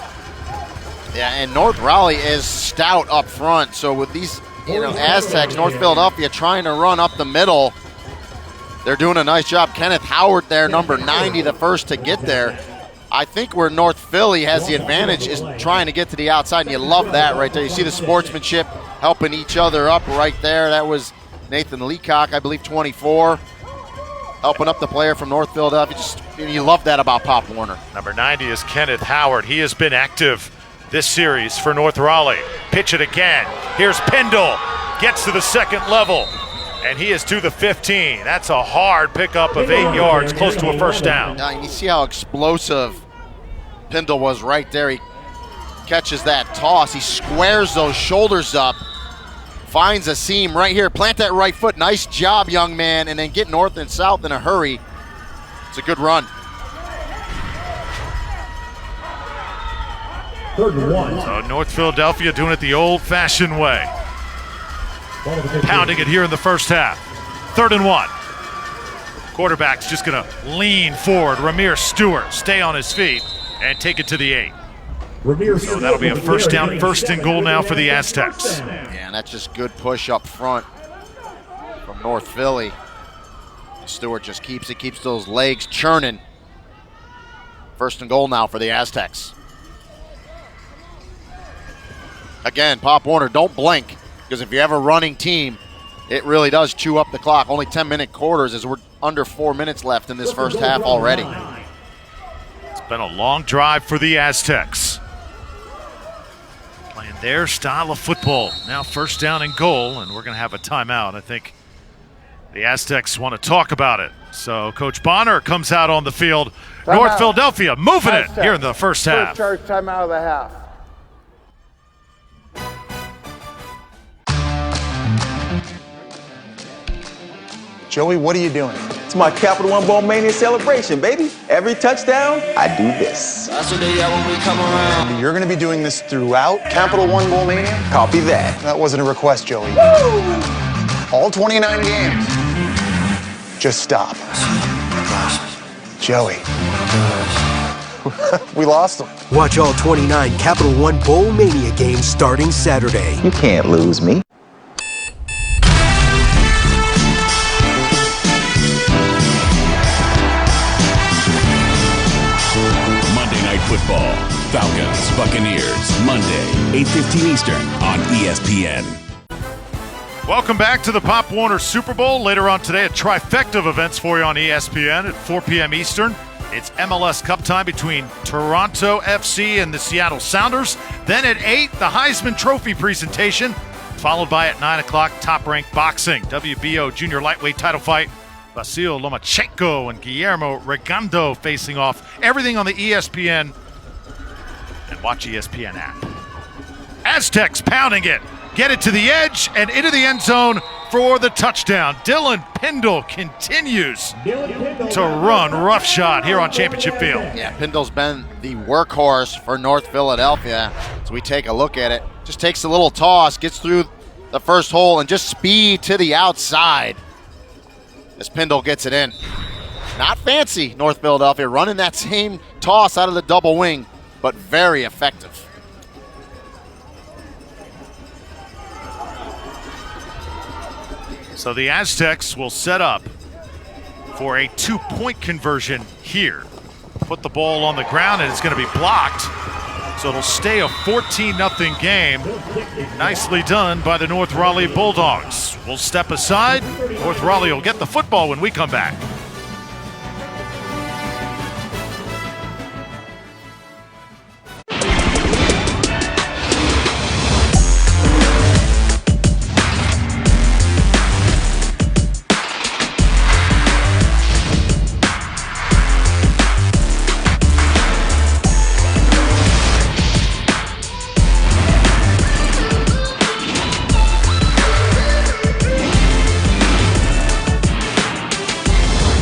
Yeah, and North Raleigh is stout up front. So with these, Aztecs, North Philadelphia trying to run up the middle, they're doing a nice job. Kenneth Howard there, number 90, the first to get there. I think where North Philly has the advantage is trying to get to the outside, and you love that right there. You see the sportsmanship helping each other up right there. That was Nathan Leacock, I believe, 24. Helping up the player from North Philadelphia. You love that about Pop Warner. Number 90 is Kenneth Howard. He has been active this series for North Raleigh. Pitch it again. Here's Pendle. Gets to the 2nd level, and he is to the 15. That's a hard pickup of 8 yards, close to a first down. Now, you see how explosive Pendle was right there. He catches that toss. He squares those shoulders up. Finds a seam right here. Plant that right foot. Nice job, young man. And then get north and south in a hurry. It's a good run. 3rd and 1. So North Philadelphia doing it the old-fashioned way. Pounding it here in the first half. 3rd and 1. Quarterback's just going to lean forward. Ramir Stewart stay on his feet and take it to the 8. So that'll be a first down, 1st and goal now for the Aztecs. Yeah, and that's just good push up front from North Philly. Stewart just keeps those legs churning. 1st and goal now for the Aztecs. Again, Pop Warner, don't blink, because if you have a running team, it really does chew up the clock. Only 10-minute quarters, as we're under 4 minutes left in this first half already. It's been a long drive for the Aztecs. Playing their style of football. Now 1st down and goal, and we're going to have a timeout. I think the Aztecs want to talk about it. So Coach Bonner comes out on the field. North Philadelphia moving it here in the first half. First charge timeout of the half. Joey, what are you doing? It's my Capital One Bowl Mania celebration, baby. Every touchdown, I do this. That's what they got when we come around. And you're going to be doing this throughout Capital One Bowl Mania? Copy that. That wasn't a request, Joey. Woo! All 29 games. Just stop. Joey. We lost them. Watch all 29 Capital One Bowl Mania games starting Saturday. You can't lose me. Football, Falcons, Buccaneers, Monday, 8:15 Eastern on ESPN. Welcome back to the Pop Warner Super Bowl. Later on today, a trifecta of events for you on ESPN at 4 p.m. Eastern. It's MLS Cup time between Toronto FC and the Seattle Sounders. Then at 8, the Heisman Trophy presentation followed by at 9 o'clock, Top Rank Boxing, WBO junior lightweight title fight. Vasil Lomachenko and Guillermo Redondo facing off. Everything on the ESPN and Watch ESPN app. Aztecs pounding it. Get it to the edge and into the end zone for the touchdown. Dylan Pindle continues to run roughshod here on Championship Field. Yeah, Pindle's been the workhorse for North Philadelphia. So we take a look at it. Just takes a little toss, gets through the first hole, and just speed to the outside as Pindle gets it in. Not fancy, North Philadelphia, running that same toss out of the double wing, but very effective. So the Aztecs will set up for a 2-point conversion here. Put the ball on the ground and it's going to be blocked. So it'll stay a 14-0 game. Nicely done by the North Raleigh Bulldogs. We'll step aside. North Raleigh will get the football when we come back.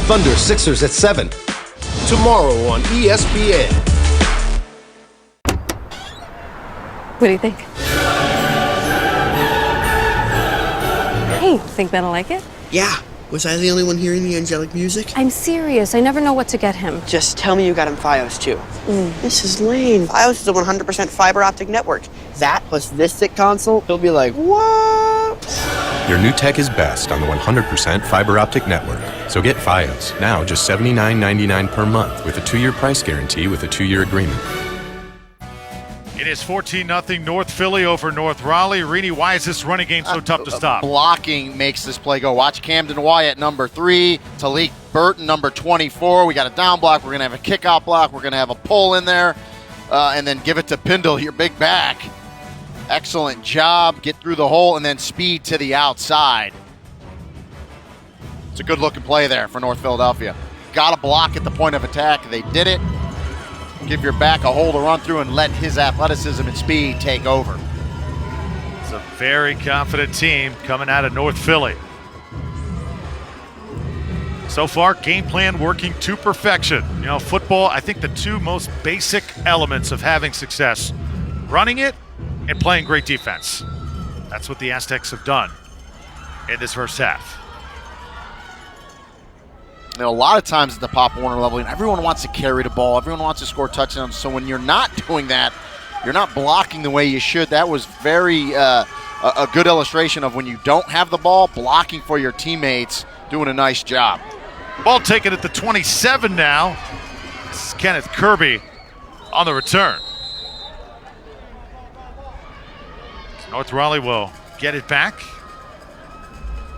Thunder Sixers at 7. Tomorrow on ESPN. What do you think? Hey, think Ben will like it? Yeah. Was I the only one hearing the angelic music? I'm serious. I never know what to get him. Just tell me you got him Fios too. This is lame. Fios is a 100% fiber optic network. That plus this thick console, he'll be like, what? Your new tech is best on the 100% fiber optic network. So get Fios, now just $79.99 per month with a 2-year price guarantee with a 2-year agreement. It is 14-0 North Philly over North Raleigh. Rini, why is this running game so tough to stop? Blocking makes this play go. Watch Camden Wyatt, number 3. Talik Burton, number 24. We got a down block. We're going to have a kickoff block. We're going to have a pull in there. And then give it to Pindle, your big back. Excellent job. Get through the hole and then speed to the outside. It's a good-looking play there for North Philadelphia. Got to block at the point of attack. They did it. Give your back a hole to run through and let his athleticism and speed take over. It's a very confident team coming out of North Philly. So far, game plan working to perfection. You know, football, I think the two most basic elements of having success, running it and playing great defense. That's what the Aztecs have done in this first half. You know, a lot of times at the Pop Warner level, everyone wants to carry the ball. Everyone wants to score touchdowns. So when you're not doing that, you're not blocking the way you should. That was very a good illustration of when you don't have the ball, blocking for your teammates, doing a nice job. Ball taken at the 27 now. This is Kenneth Kirby on the return. So North Raleigh will get it back.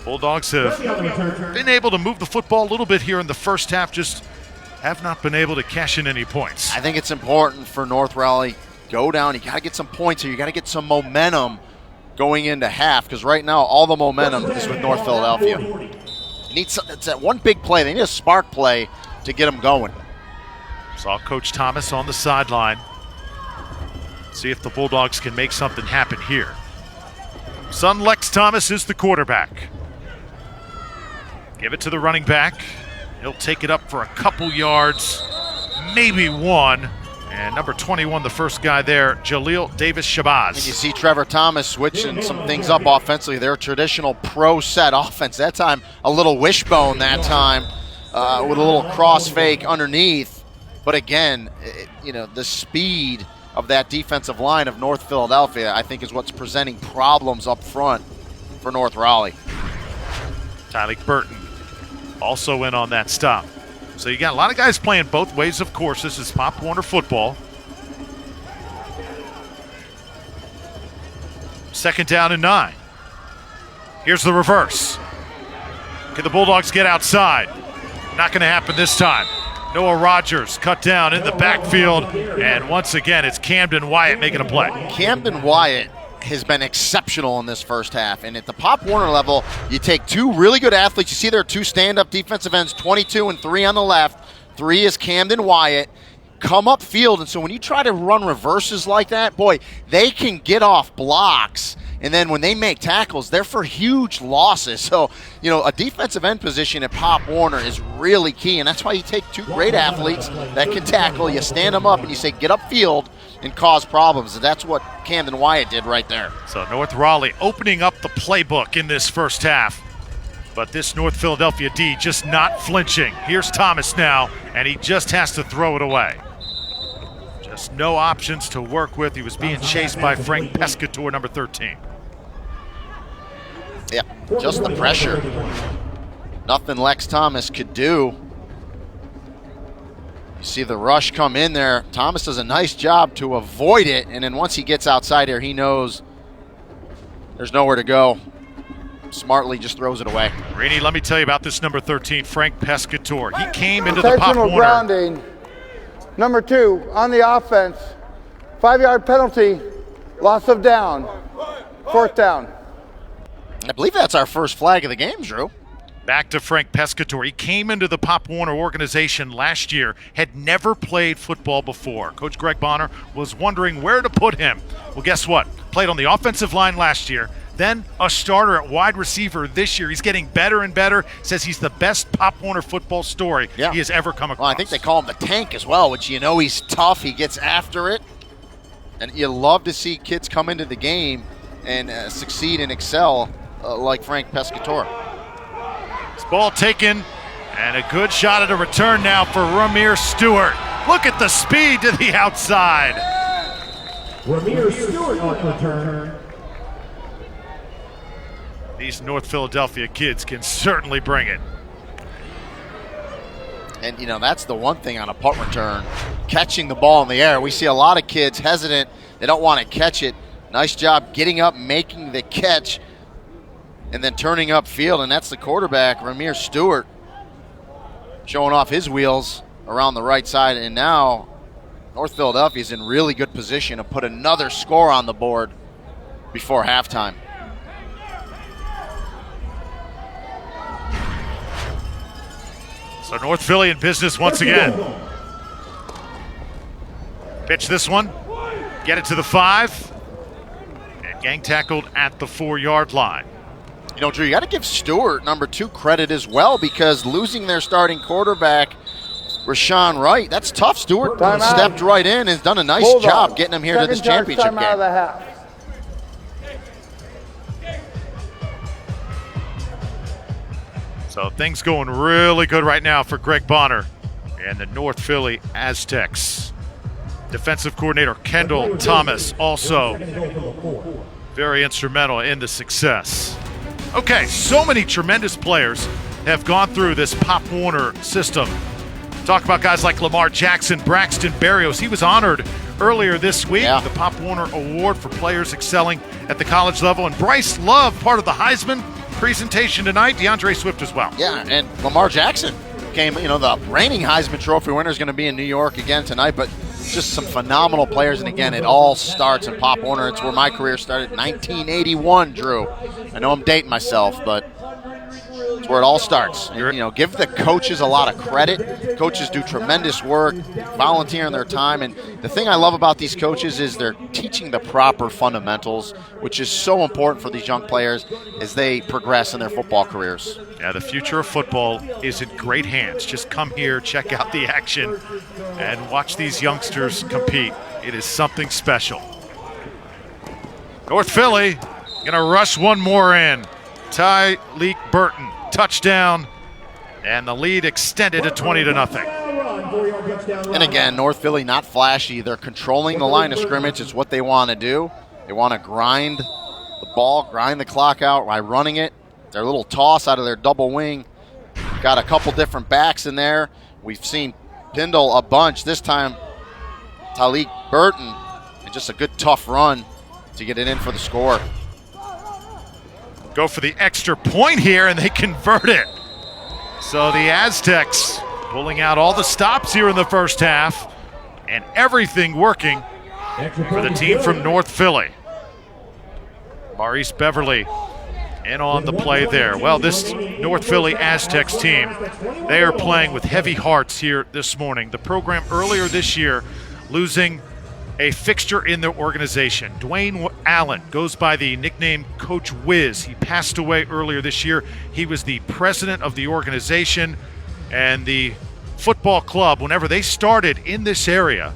Bulldogs have been able to move the football a little bit here in the first half, just have not been able to cash in any points. I think it's important for North Raleigh, go down, you got to get some points here, you got to get some momentum going into half, because right now all the momentum is with North Philadelphia. You need it's that one big play, they need a spark play to get them going. Saw Coach Thomas on the sideline. See if the Bulldogs can make something happen here. Son Lex Thomas is the quarterback. Give it to the running back. He'll take it up for a couple yards, maybe one. And number 21, the first guy there, Jaleel Davis-Shabazz. And you see Trevor Thomas switching some things up offensively. Their traditional pro set offense. That time, a little wishbone that time with a little cross fake underneath. But again, the speed of that defensive line of North Philadelphia, I think, is what's presenting problems up front for North Raleigh. Tylik Burton also in on that stop. So you got a lot of guys playing both ways, of course. This is Pop Warner football. Second down and 9. Here's the reverse. Can the Bulldogs get outside? Not going to happen this time. Noah Rogers cut down in the backfield, and once again, it's Camden Wyatt making a play. Camden Wyatt has been exceptional in this first half. And at the Pop Warner level, you take two really good athletes. You see there are two stand-up defensive ends, 22 and 3 on the left. 3 is Camden Wyatt. Come up field, and so when you try to run reverses like that, boy, they can get off blocks, and then when they make tackles, they're for huge losses. So, you know, a defensive end position at Pop Warner is really key, and that's why you take two great athletes that can tackle, you stand them up, and you say, get up field and cause problems, and that's what Camden Wyatt did right there. So North Raleigh opening up the playbook in this first half. But this North Philadelphia D just not flinching. Here's Thomas now, and he just has to throw it away. Just no options to work with. He was being chased by Frank Pescatore, number 13. Yeah, just the pressure. Nothing Lex Thomas could do. You see the rush come in there. Thomas does a nice job to avoid it, and then once he gets outside here, he knows there's nowhere to go. Smartly just throws it away. Rini, let me tell you about this number 13, Frank Pescatore. He came into the Pop Warner. Grounding. Number 2, on the offense, 5-yard penalty, loss of down, 4th down. I believe that's our first flag of the game, Drew. Back to Frank Pescatore. He came into the Pop Warner organization last year, had never played football before. Coach Greg Bonner was wondering where to put him. Well, guess what? Played on the offensive line last year, then a starter at wide receiver this year. He's getting better and better. Says he's the best Pop Warner football story he has ever come across. Well, I think they call him the Tank as well, which, you know, he's tough. He gets after it. And you love to see kids come into the game and succeed and excel like Frank Pescatore. This ball taken, and a good shot at a return now for Ramir Stewart. Look at the speed to the outside. Ramir Stewart on return. These North Philadelphia kids can certainly bring it. And, you know, that's the one thing on a punt return, catching the ball in the air. We see a lot of kids hesitant. They don't want to catch it. Nice job getting up, making the catch, and then turning upfield, and that's the quarterback, Ramir Stewart, showing off his wheels around the right side. And now North Philadelphia is in really good position to put another score on the board before halftime. So North Philly in business once again. Pitch this one, get it to the 5, and gang tackled at the 4-yard line. You know, Drew, you got to give Stewart, number 2, credit as well, because losing their starting quarterback, Rashawn Wright, that's tough. Stewart stepped right in and has done a nice job getting him here to this championship game. Out of the half. So things going really good right now for Greg Bonner and the North Philly Aztecs. Defensive coordinator Kendall Thomas also very instrumental in the success. Okay, so many tremendous players have gone through this Pop Warner system. Talk about guys like Lamar Jackson, Braxton Berrios. He was honored earlier this week, the Pop Warner Award for players excelling at the college level. And Bryce Love, part of the Heisman presentation tonight. DeAndre Swift as well. Yeah, and Lamar Jackson came, you know, the reigning Heisman Trophy winner is going to be in New York again tonight, but just some phenomenal players. And again, it all starts in Pop Warner. It's where my career started, 1981, Drew. I know I'm dating myself, but it's where it all starts. And, you know, give the coaches a lot of credit. Coaches do tremendous work, volunteering their time. And the thing I love about these coaches is they're teaching the proper fundamentals, which is so important for these young players as they progress in their football careers. Yeah, the future of football is in great hands. Just come here, check out the action, and watch these youngsters compete. It is something special. North Philly gonna rush one more in. Tyleek Burton, touchdown, and the lead extended to 20-0. And again, North Philly not flashy. They're controlling the line of scrimmage. It's what they want to do. They want to grind the ball, grind the clock out by running it. Their little toss out of their double wing. Got a couple different backs in there. We've seen Pindle a bunch. This time, Tyleek Burton, and just a good tough run to get it in for the score. Go for the extra point here, and they convert it. So the Aztecs pulling out all the stops here in the first half, and everything working for the team from North Philly. Maurice Beverly in on the play there. Well, this North Philly Aztecs team, they are playing with heavy hearts here this morning. The program earlier this year losing a fixture in their organization. Dwayne Allen goes by the nickname Coach Wiz. He passed away earlier this year. He was the president of the organization, and the football club, whenever they started in this area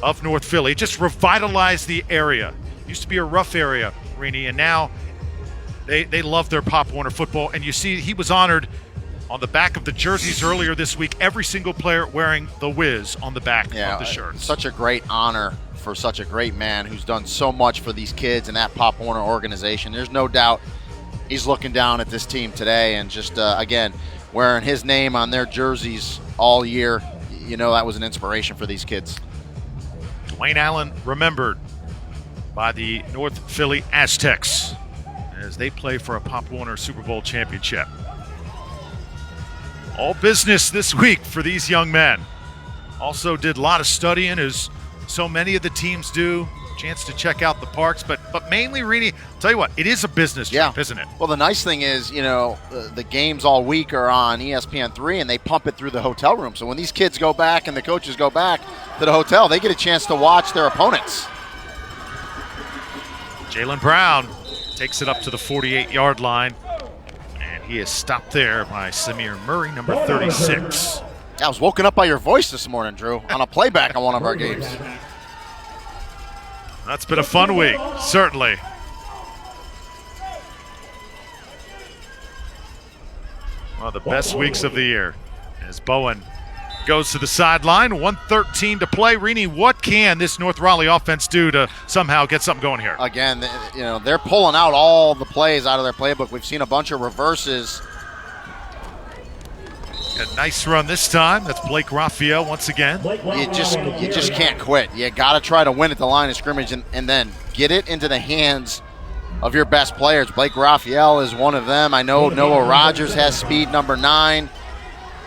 of North Philly, it just revitalized the area. It used to be a rough area, Rini, and now they love their Pop Warner football. And you see he was honored on the back of the jerseys earlier this week, every single player wearing the Wiz on the back of the shirts. Such a great honor for such a great man who's done so much for these kids and that Pop Warner organization. There's no doubt he's looking down at this team today and just, again, wearing his name on their jerseys all year. You know, that was an inspiration for these kids. Dwayne Allen remembered by the North Philly Aztecs as they play for a Pop Warner Super Bowl championship. All business this week for these young men. Also did a lot of studying, as so many of the teams do. Chance to check out the parks, but mainly, Rini, I'll tell you what, it is a business trip, isn't it? Well, the nice thing is, you know, the games all week are on ESPN3, and they pump it through the hotel room. So when these kids go back and the coaches go back to the hotel, they get a chance to watch their opponents. Jalen Brown takes it up to the 48-yard line, and he is stopped there by Samir Murray, number 36. I was woken up by your voice this morning, Drew, on a playback on one of our games. That's been a fun week, certainly. One of the best weeks of the year as Bowen goes to the sideline. 1:13 to play. Rini, what can this North Raleigh offense do to somehow get something going here? Again, you know, they're pulling out all the plays out of their playbook. We've seen a bunch of reverses. A nice run this time. That's Blake Raphael once again. You just can't quit. You got to try to win at the line of scrimmage and then get it into the hands of your best players. Blake Raphael is one of them. I know Noah Rogers has speed, number 9.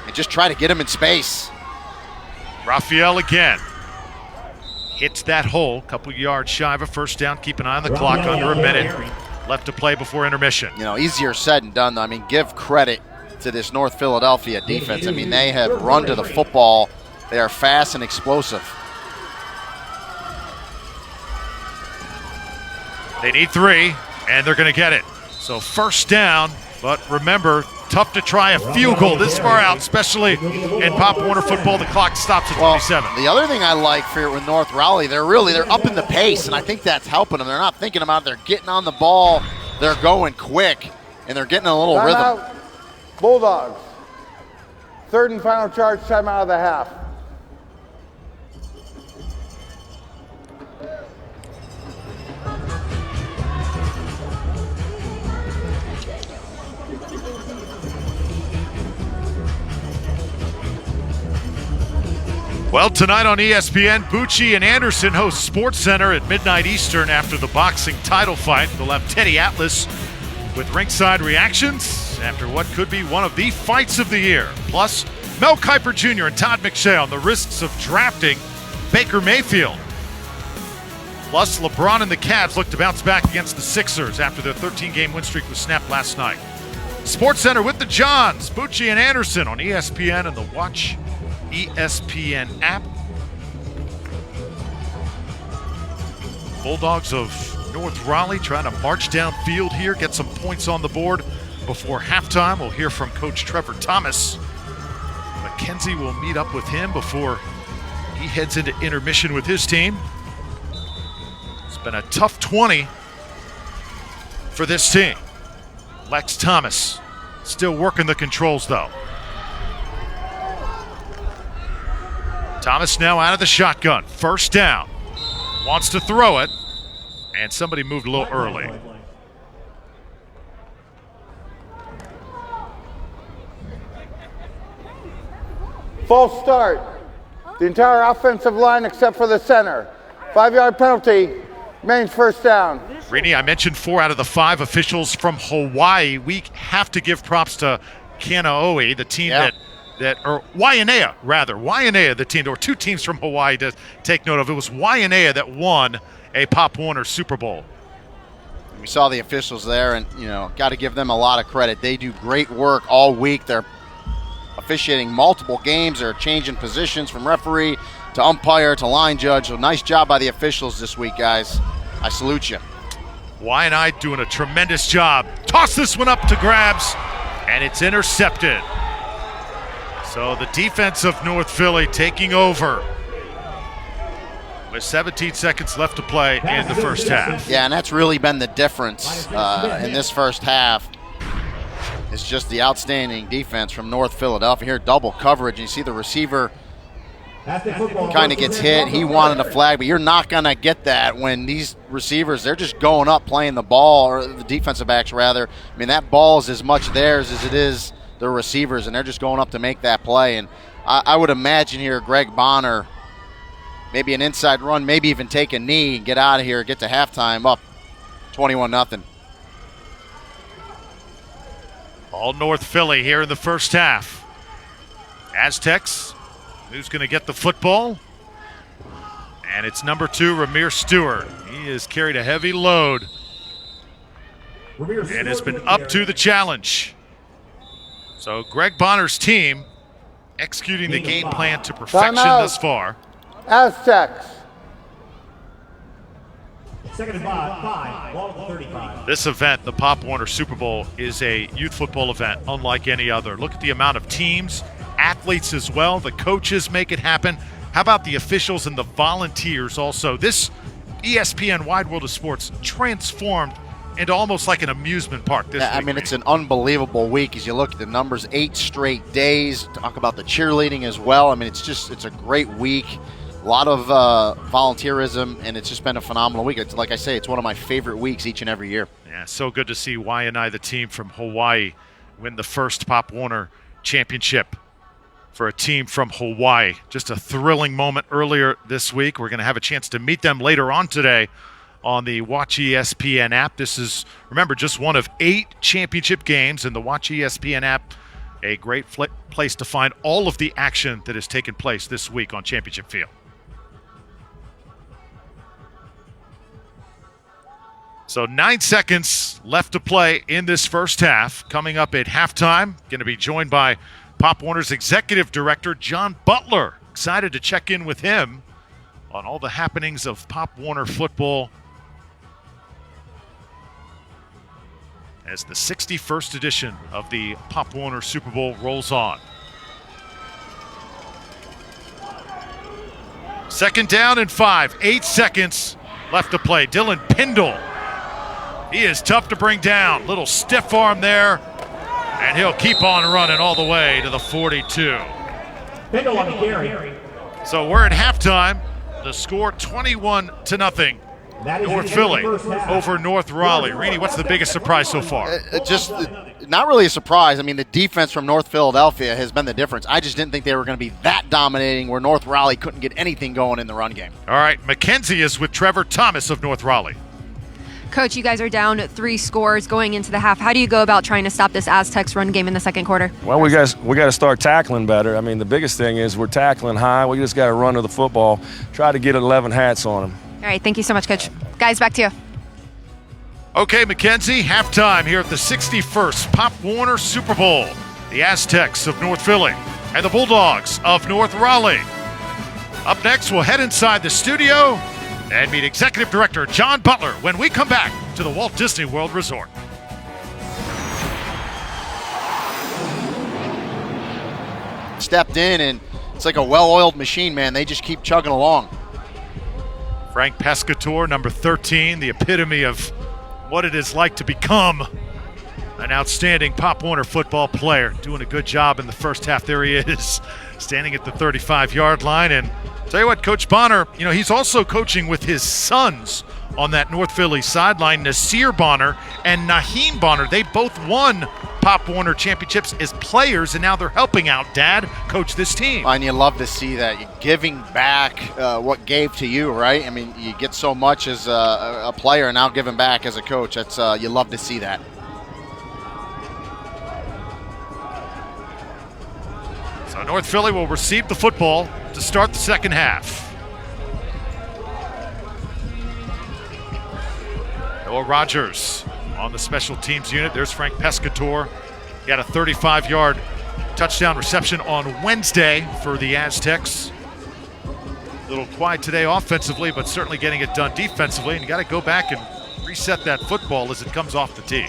And just try to get him in space. Raphael again. Hits that hole, couple yards shy of a first down. Keep an eye on the clock, under a minute left to play before intermission. You know, easier said than done, though. I mean, give credit to this North Philadelphia defense. I mean, they have run to the football. They are fast and explosive. They need 3, and they're going to get it. So first down, but remember, tough to try a field goal this far out, especially in Pop Warner football. The clock stops at 27. The other thing I like for with North Raleigh, they're upping the pace, and I think that's helping them. They're not thinking about it. They're getting on the ball. They're going quick, and they're getting a little rhythm. Out. Bulldogs. 3rd and final charge, time out of the half. Well, tonight on ESPN, Bucci and Anderson host Sports Center at midnight Eastern after the boxing title fight. They'll have Teddy Atlas with ringside reactions after what could be one of the fights of the year. Plus, Mel Kiper Jr. and Todd McShay on the risks of drafting Baker Mayfield. Plus, LeBron and the Cavs look to bounce back against the Sixers after their 13-game win streak was snapped last night. Sports Center with the Johns, Bucci and Anderson on ESPN and the Watch ESPN app. Bulldogs of North Raleigh trying to march downfield here, get some points on the board before halftime. We'll hear from Coach Trevor Thomas. Mackenzie will meet up with him before he heads into intermission with his team. It's been a tough 20 for this team. Lex Thomas still working the controls though. Thomas now out of the shotgun. First down. Wants to throw it. And somebody moved a little early. False start. The entire offensive line except for the center. 5-yard penalty. Remains first down. Rini, I mentioned 4 out of the 5 officials from Hawaii. We have to give props to Kanaoe, the team or Waianae, rather. Waianae, the team. There were 2 teams from Hawaii to take note of. It was Waianae that won a Pop Warner Super Bowl. We saw the officials there, and, got to give them a lot of credit. They do great work all week. They're officiating multiple games. They're changing positions from referee to umpire to line judge. So nice job by the officials this week, guys. I salute you. Wyanite doing a tremendous job. Toss this one up to grabs, and it's intercepted. So the defense of North Philly taking over with 17 seconds left to play in the first half. Yeah, and that's really been the difference in this first half. It's just the outstanding defense from North Philadelphia. Here, double coverage, and you see the receiver kind of gets hit. He wanted a flag, but you're not going to get that when these receivers, they're just going up playing the ball, or the defensive backs rather. I mean, that ball is as much theirs as it is the receivers, and they're just going up to make that play. And I would imagine here Greg Bonner, maybe an inside run, maybe even take a knee, get out of here, get to halftime up 21-0. All North Philly here in the first half. Aztecs, who's going to get the football? And it's number 2, Ramir Stewart. He has carried a heavy load and has been up to the challenge. So Greg Bonner's team executing the game plan to perfection thus far. Aztecs. Second and 5, ball to 35. This event, the Pop Warner Super Bowl, is a youth football event unlike any other. Look at the amount of teams, athletes as well. The coaches make it happen. How about the officials and the volunteers also? This ESPN Wide World of Sports transformed into almost like an amusement park this week. I mean, it's an unbelievable week as you look at the numbers, 8 straight days. Talk about the cheerleading as well. I mean, it's a great week. A lot of volunteerism, and it's just been a phenomenal week. It's, like I say, it's one of my favorite weeks each and every year. Yeah, so good to see Wyanite, the team from Hawaii, win the first Pop Warner championship for a team from Hawaii. Just a thrilling moment earlier this week. We're going to have a chance to meet them later on today on the Watch ESPN app. This is, remember, just one of 8 championship games in the Watch ESPN app. A great place to find all of the action that has taken place this week on Championship Field. So 9 seconds left to play in this first half. Coming up at halftime, going to be joined by Pop Warner's executive director, John Butler. Excited to check in with him on all the happenings of Pop Warner football as the 61st edition of the Pop Warner Super Bowl rolls on. Second down and 5, 8 seconds left to play. Dylan Pindle. He is tough to bring down. Little stiff arm there, and he'll keep on running all the way to the 42. Pindle on the carry. So we're at halftime. The score 21-0. North Philly over North Raleigh. Reenie, what's the biggest surprise so far? Just not really a surprise. I mean, the defense from North Philadelphia has been the difference. I just didn't think they were going to be that dominating where North Raleigh couldn't get anything going in the run game. All right, Mackenzie is with Trevor Thomas of North Raleigh. Coach, you guys are down 3 scores going into the half. How do you go about trying to stop this Aztecs run game in the second quarter? Well, we got to start tackling better. I mean, the biggest thing is we're tackling high. We just got to run to the football, try to get 11 hats on them. All right, thank you so much, Coach. Guys, back to you. Okay, Mackenzie, halftime here at the 61st Pop Warner Super Bowl. The Aztecs of North Philly and the Bulldogs of North Raleigh. Up next, we'll head inside the studio and meet Executive Director John Butler when we come back to the Walt Disney World Resort. Stepped in, and it's like a well-oiled machine, man. They just keep chugging along. Frank Pescatore, number 13, the epitome of what it is like to become an outstanding Pop Warner football player. Doing a good job in the first half. There he is, standing at the 35-yard line. And tell you what, Coach Bonner, he's also coaching with his sons on that North Philly sideline, Nasir Bonner and Naheem Bonner. They both won Pop Warner championships as players, and now they're helping out Dad coach this team. And you love to see that. You're giving back what gave to you, right? I mean, you get so much as a player, and now giving back as a coach. That's you love to see that. So North Philly will receive the football to start the second half. Noah Rogers on the special teams unit. There's Frank Pescatore. He had a 35-yard touchdown reception on Wednesday for the Aztecs. A little quiet today offensively, but certainly getting it done defensively. And you got to go back and reset that football as it comes off the tee.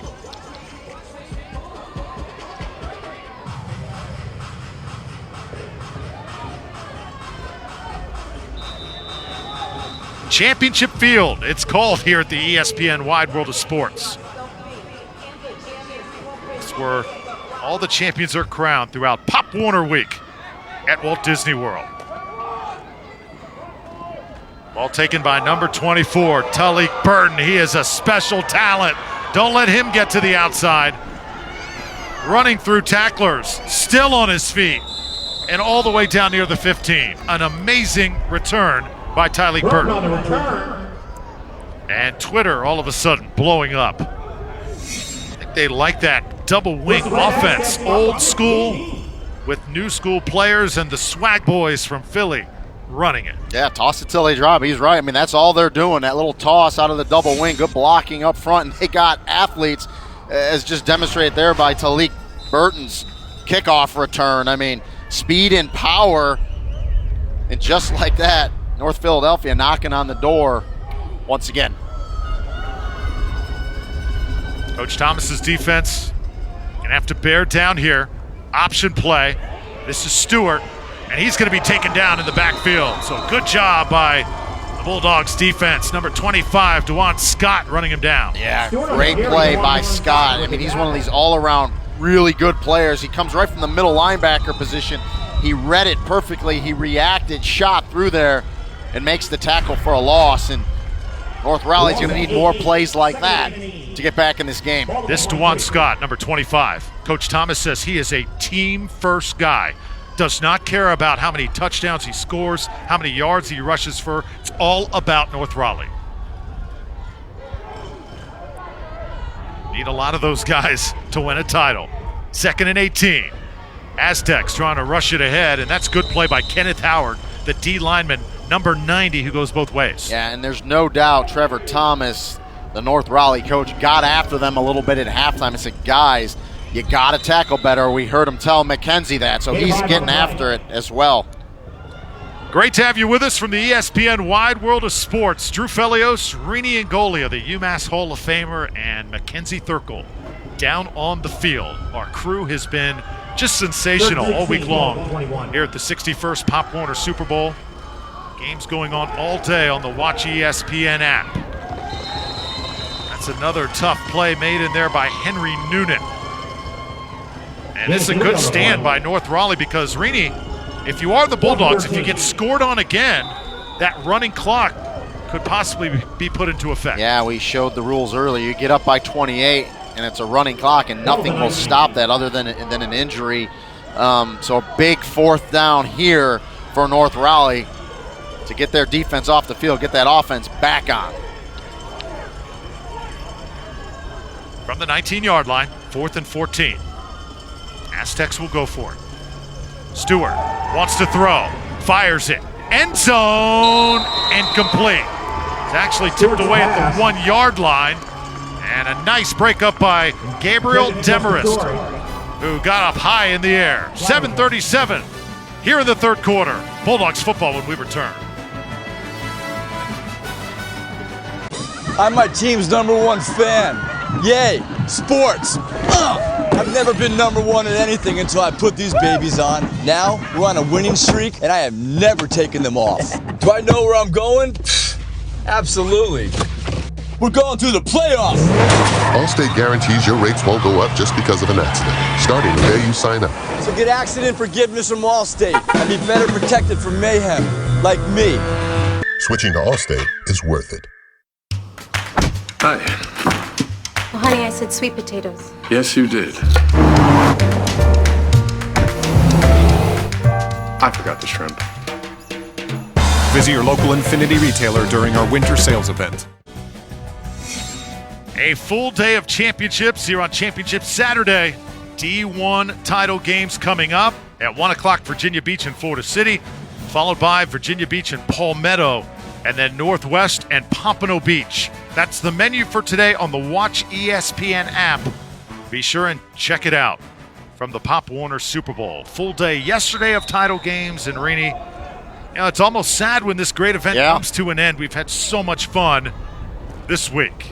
Championship Field, it's called here at the ESPN Wide World of Sports. It's where all the champions are crowned throughout Pop Warner Week at Walt Disney World. Ball taken by number 24, Talik Burton. He is a special talent. Don't let him get to the outside. Running through tacklers, still on his feet, and all the way down near the 15. An amazing return by Talik Burton. And Twitter all of a sudden blowing up. I think they like that double wing offense. Old school with new school players and the SWAGBOYZ from Philly running it. Yeah, toss it till they drop. He's right. I mean, that's all they're doing. That little toss out of the double wing. Good blocking up front. And they got athletes, as just demonstrated there by Talik Burton's kickoff return. I mean, speed and power. And just like that, North Philadelphia knocking on the door once again. Coach Thomas's defense gonna have to bear down here. Option play. This is Stewart, and he's gonna be taken down in the backfield. So good job by the Bulldogs defense. Number 25, DeJuan Scott running him down. Yeah, great play by Scott. I mean, he's one of these all-around really good players. He comes right from the middle linebacker position. He read it perfectly. He reacted, shot through there, and makes the tackle for a loss. And North Raleigh's going to need more plays like that to get back in this game. This DeJuan Scott, number 25. Coach Thomas says he is a team-first guy. Does not care about how many touchdowns he scores, how many yards he rushes for. It's all about North Raleigh. Need a lot of those guys to win a title. 2nd and 18. Aztecs trying to rush it ahead, and that's good play by Kenneth Howard, the D lineman, number 90, who goes both ways. Yeah, and there's no doubt Trevor Thomas, the North Raleigh coach, got after them a little bit at halftime and said, guys, you got to tackle better. We heard him tell McKenzie that, so he's getting after it as well. Great to have you with us from the ESPN Wide World of Sports. Drew Felios, Rini Angolia, the UMass Hall of Famer, and Mackenzie Thurkel down on the field. Our crew has been just sensational all week long here at the 61st Pop Warner Super Bowl. Games going on all day on the Watch ESPN app. That's another tough play made in there by Henry Noonan. And it's a good stand by North Raleigh because, Rini, if you are the Bulldogs, if you get scored on again, that running clock could possibly be put into effect. Yeah, we showed the rules earlier. You get up by 28, and it's a running clock, and nothing will stop that other than an injury. So a big 4th down here for North Raleigh to get their defense off the field, get that offense back on. From the 19-yard line, 4th and 14. Aztecs will go for it. Stewart wants to throw, fires it. End zone, incomplete. It's actually tipped away at the 1-yard line. And a nice break up by Gabriel Demarest, who got up high in the air. 7:37 here in the 3rd quarter. Bulldogs football when we return. I'm my team's #1 fan. Yay, sports. I've never been #1 at anything until I put these babies on. Now we're on a winning streak, and I have never taken them off. Do I know where I'm going? Absolutely. We're going to the playoffs. Allstate guarantees your rates won't go up just because of an accident, starting the day you sign up. So get accident forgiveness from Allstate and be better protected from mayhem, like me. Switching to Allstate is worth it. Hi. Well, honey, I said sweet potatoes. Yes, you did. I forgot the shrimp. Visit your local Infinity retailer during our winter sales event. A full day of championships here on Championship Saturday. D1 title games coming up at 1 o'clock, Virginia Beach and Florida City, followed by Virginia Beach and Palmetto, and then Northwest and Pompano Beach. That's the menu for today on the Watch ESPN app. Be sure and check it out. From the Pop Warner Super Bowl. Full day yesterday of title games, and Rini, it's almost sad when this great event comes to an end. We've had so much fun this week.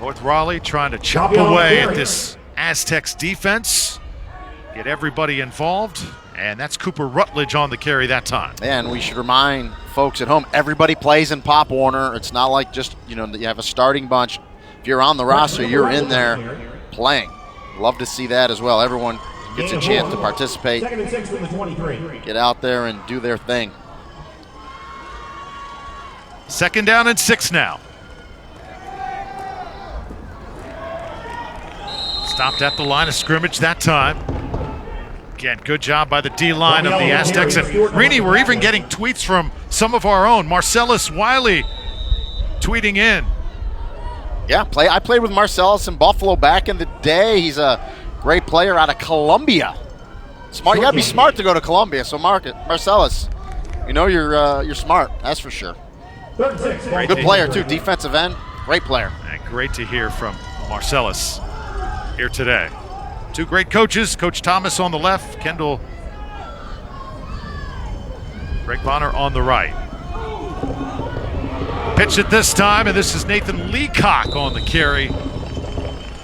North Raleigh trying to chop away at this Aztecs defense, get everybody involved, and that's Cooper Rutledge on the carry that time. And we should remind folks at home, everybody plays in Pop Warner. It's not like just, you have a starting bunch. If you're on the roster, you're in there playing. Love to see that as well. Everyone gets a chance to participate, get out there and do their thing. 2nd down and 6 now. Stopped at the line of scrimmage that time. Again, good job by the D-line of the Aztecs. And Rini, we're even getting tweets from some of our own. Marcellus Wiley tweeting in. Yeah, I played with Marcellus in Buffalo back in the day. He's a great player out of Columbia. Smart, you gotta be smart to go to Columbia. So Marcellus, you're smart. That's for sure. Good player too, defensive end, great player. And great to hear from Marcellus here today. 2 great coaches, Coach Thomas on the left, Greg Bonner on the right. Pitch it this time, and this is Nathan Leacock on the carry.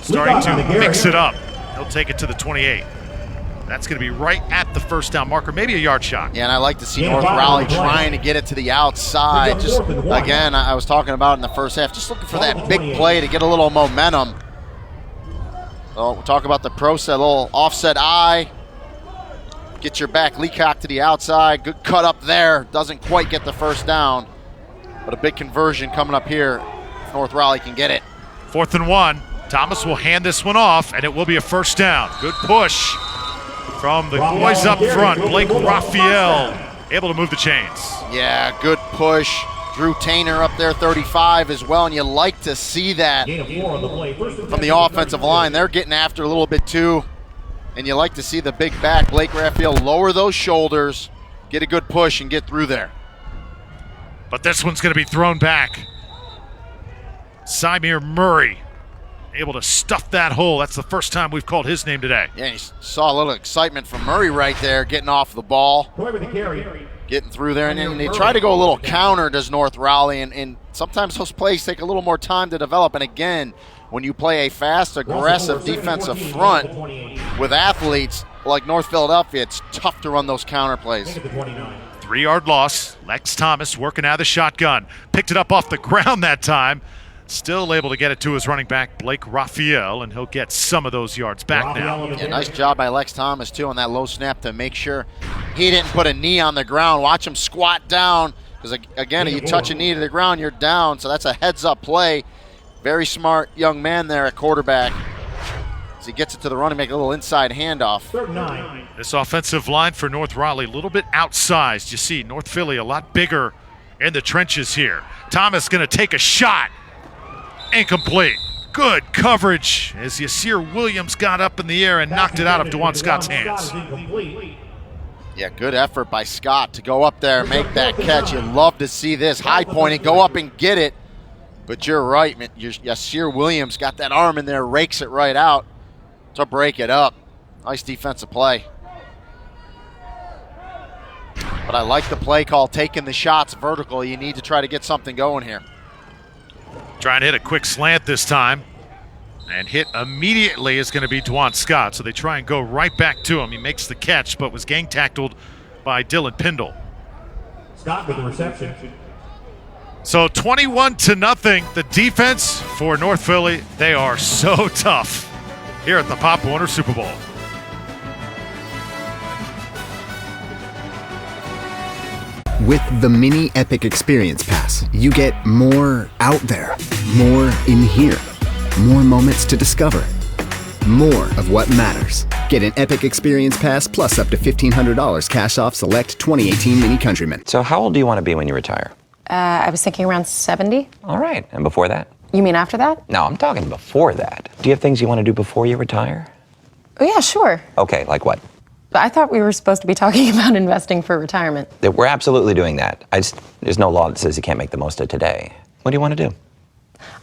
Starting to mix it up. He'll take it to the 28. That's going to be right at the first down marker, maybe a yard shot. Yeah, and I like to see North Raleigh trying to get it to the outside. Just, again, I was talking about in the first half, just looking for that big play to get a little momentum. So we'll talk about the pro set, a little offset eye. Get your back, Leacock to the outside. Good cut up there. Doesn't quite get the first down. But a big conversion coming up here if North Raleigh can get it. 4th and 1. Thomas will hand this one off, and it will be a first down. Good push from the boys up front. Blake Raphael able to move the chains. Yeah, good push. Drew Tainer up there, 35 as well, and you like to see that from the offensive line. They're getting after a little bit too, and you like to see the big back, Blake Raphael, lower those shoulders, get a good push, and get through there. But this one's going to be thrown back. Symir Murray able to stuff that hole. That's the first time we've called his name today. Yeah, you saw a little excitement from Murray right there, getting off the ball, getting through there. And they try to go a little counter, does North Raleigh, and sometimes those plays take a little more time to develop. And again, when you play a fast, aggressive defensive front with athletes like North Philadelphia, it's tough to run those counter plays. 3-yard loss. Lex Thomas working out of the shotgun. Picked it up off the ground that time. Still able to get it to his running back, Blake Raphael, and he'll get some of those yards back now. Yeah, nice job by Lex Thomas, too, on that low snap to make sure he didn't put a knee on the ground. Watch him squat down, because, again, if you touch a knee to the ground, you're down. So that's a heads-up play. Very smart young man there at quarterback. As he gets it to the running back, a little inside handoff. 3rd and 9. This offensive line for North Raleigh, a little bit outsized. You see North Philly a lot bigger in the trenches here. Thomas going to take a shot. Incomplete. Good coverage as Yasir Williams got up in the air and knocked it out of DeJuan Scott's hands. Yeah, good effort by Scott to go up there and make that catch. You love to see this. High pointing, go up and get it. But you're right, man. Yasir Williams got that arm in there, rakes it right out to break it up. Nice defensive play. But I like the play call, taking the shots vertical. You need to try to get something going here. Trying to hit a quick slant this time. And hit immediately is going to be DeJuan Scott. So they try and go right back to him. He makes the catch, but was gang tackled by Dylan Pindle. Scott with the reception. So 21-0. The defense for North Philly, they are so tough here at the Pop Warner Super Bowl. With the Mini Epic Experience Pass, you get more out there, more in here, more moments to discover, more of what matters. Get an Epic Experience Pass plus up to $1,500 cash off select 2018 Mini Countryman. So how old do you want to be when you retire? I was thinking around 70. All right, and before that? You mean after that? No, I'm talking before that. Do you have things you want to do before you retire? Oh, yeah, sure. Okay, like what? But I thought we were supposed to be talking about investing for retirement. We're absolutely doing that. There's no law that says you can't make the most of today. What do you want to do?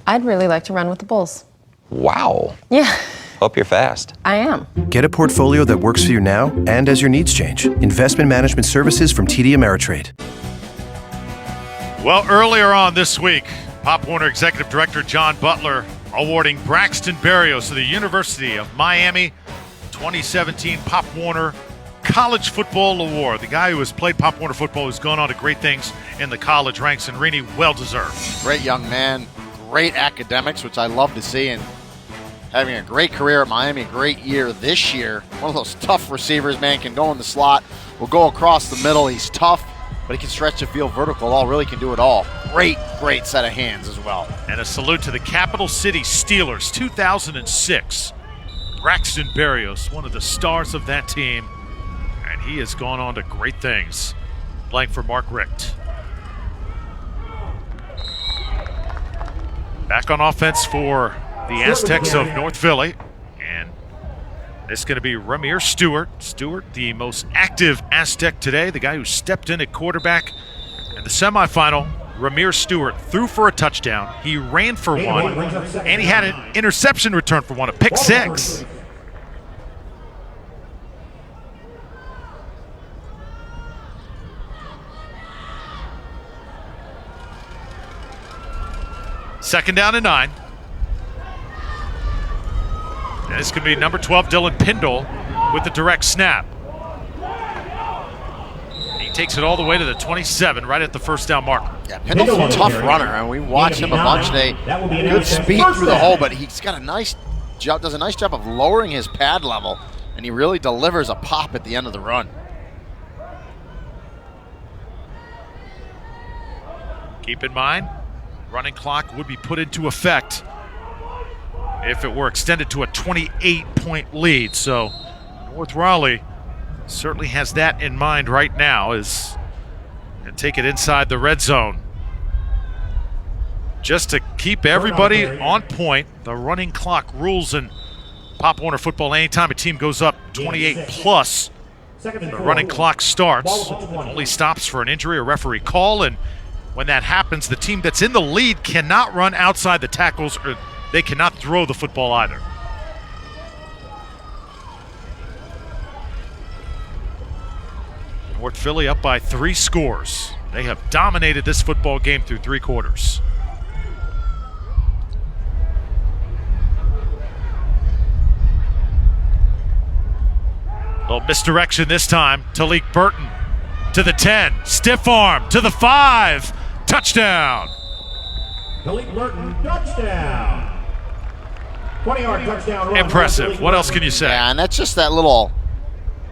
I'd really like to run with the Bulls. Wow. Yeah, Hope you're fast. I am. Get a portfolio that works for you now and as your needs change. Investment management services from TD Ameritrade. Well, earlier on this week, Pop Warner Executive Director John Butler awarding Braxton Berrios of the University of Miami 2017 Pop Warner College Football Award. The guy who has played Pop Warner football has gone on to great things in the college ranks, and Rini, well-deserved. Great young man, great academics, which I love to see, and having a great career at Miami, a great year this year. One of those tough receivers, man, can go in the slot, will go across the middle. He's tough, but he can stretch the field vertical, really can do it all. Great set of hands as well. And a salute to the Capital City Steelers, 2006. Braxton Berrios, one of the stars of that team, and he has gone on to great things. Playing for Mark Richt. Back on offense for the Aztecs of North Philly, and it's going to be Ramir Stewart. Stewart, the most active Aztec today, the guy who stepped in at quarterback in the semifinal. Ramir Stewart threw for a touchdown. He ran for one, and he had an interception return for one, a pick six. Second down and 9. And it's going to be number 12, Dylan Pindle, with the direct snap. He takes it all the way to the 27, right at the first down marker. Yeah, Pindle's a tough runner, and we watched him a bunch today. Good speed through the hole, but he's got a nice job, does a nice job of lowering his pad level, and he really delivers a pop at the end of the run. Keep in mind, running clock would be put into effect if it were extended to a 28-point lead. So North Raleigh certainly has that in mind right now, as and take it inside the red zone. Just to keep everybody on point, the running clock rules in Pop Warner football, anytime a team goes up 28 plus, the running clock starts. It only stops for an injury or referee call, and when that happens, the team that's in the lead cannot run outside the tackles, or they cannot throw the football either. North Philly up by 3 scores. They have dominated this football game through 3 quarters. Little misdirection this time. Talik Burton to the 10. Stiff arm to the 5. Touchdown. Talik Burton, touchdown. 20-yard touchdown run. Impressive. What else can you say? Yeah, and that's just that little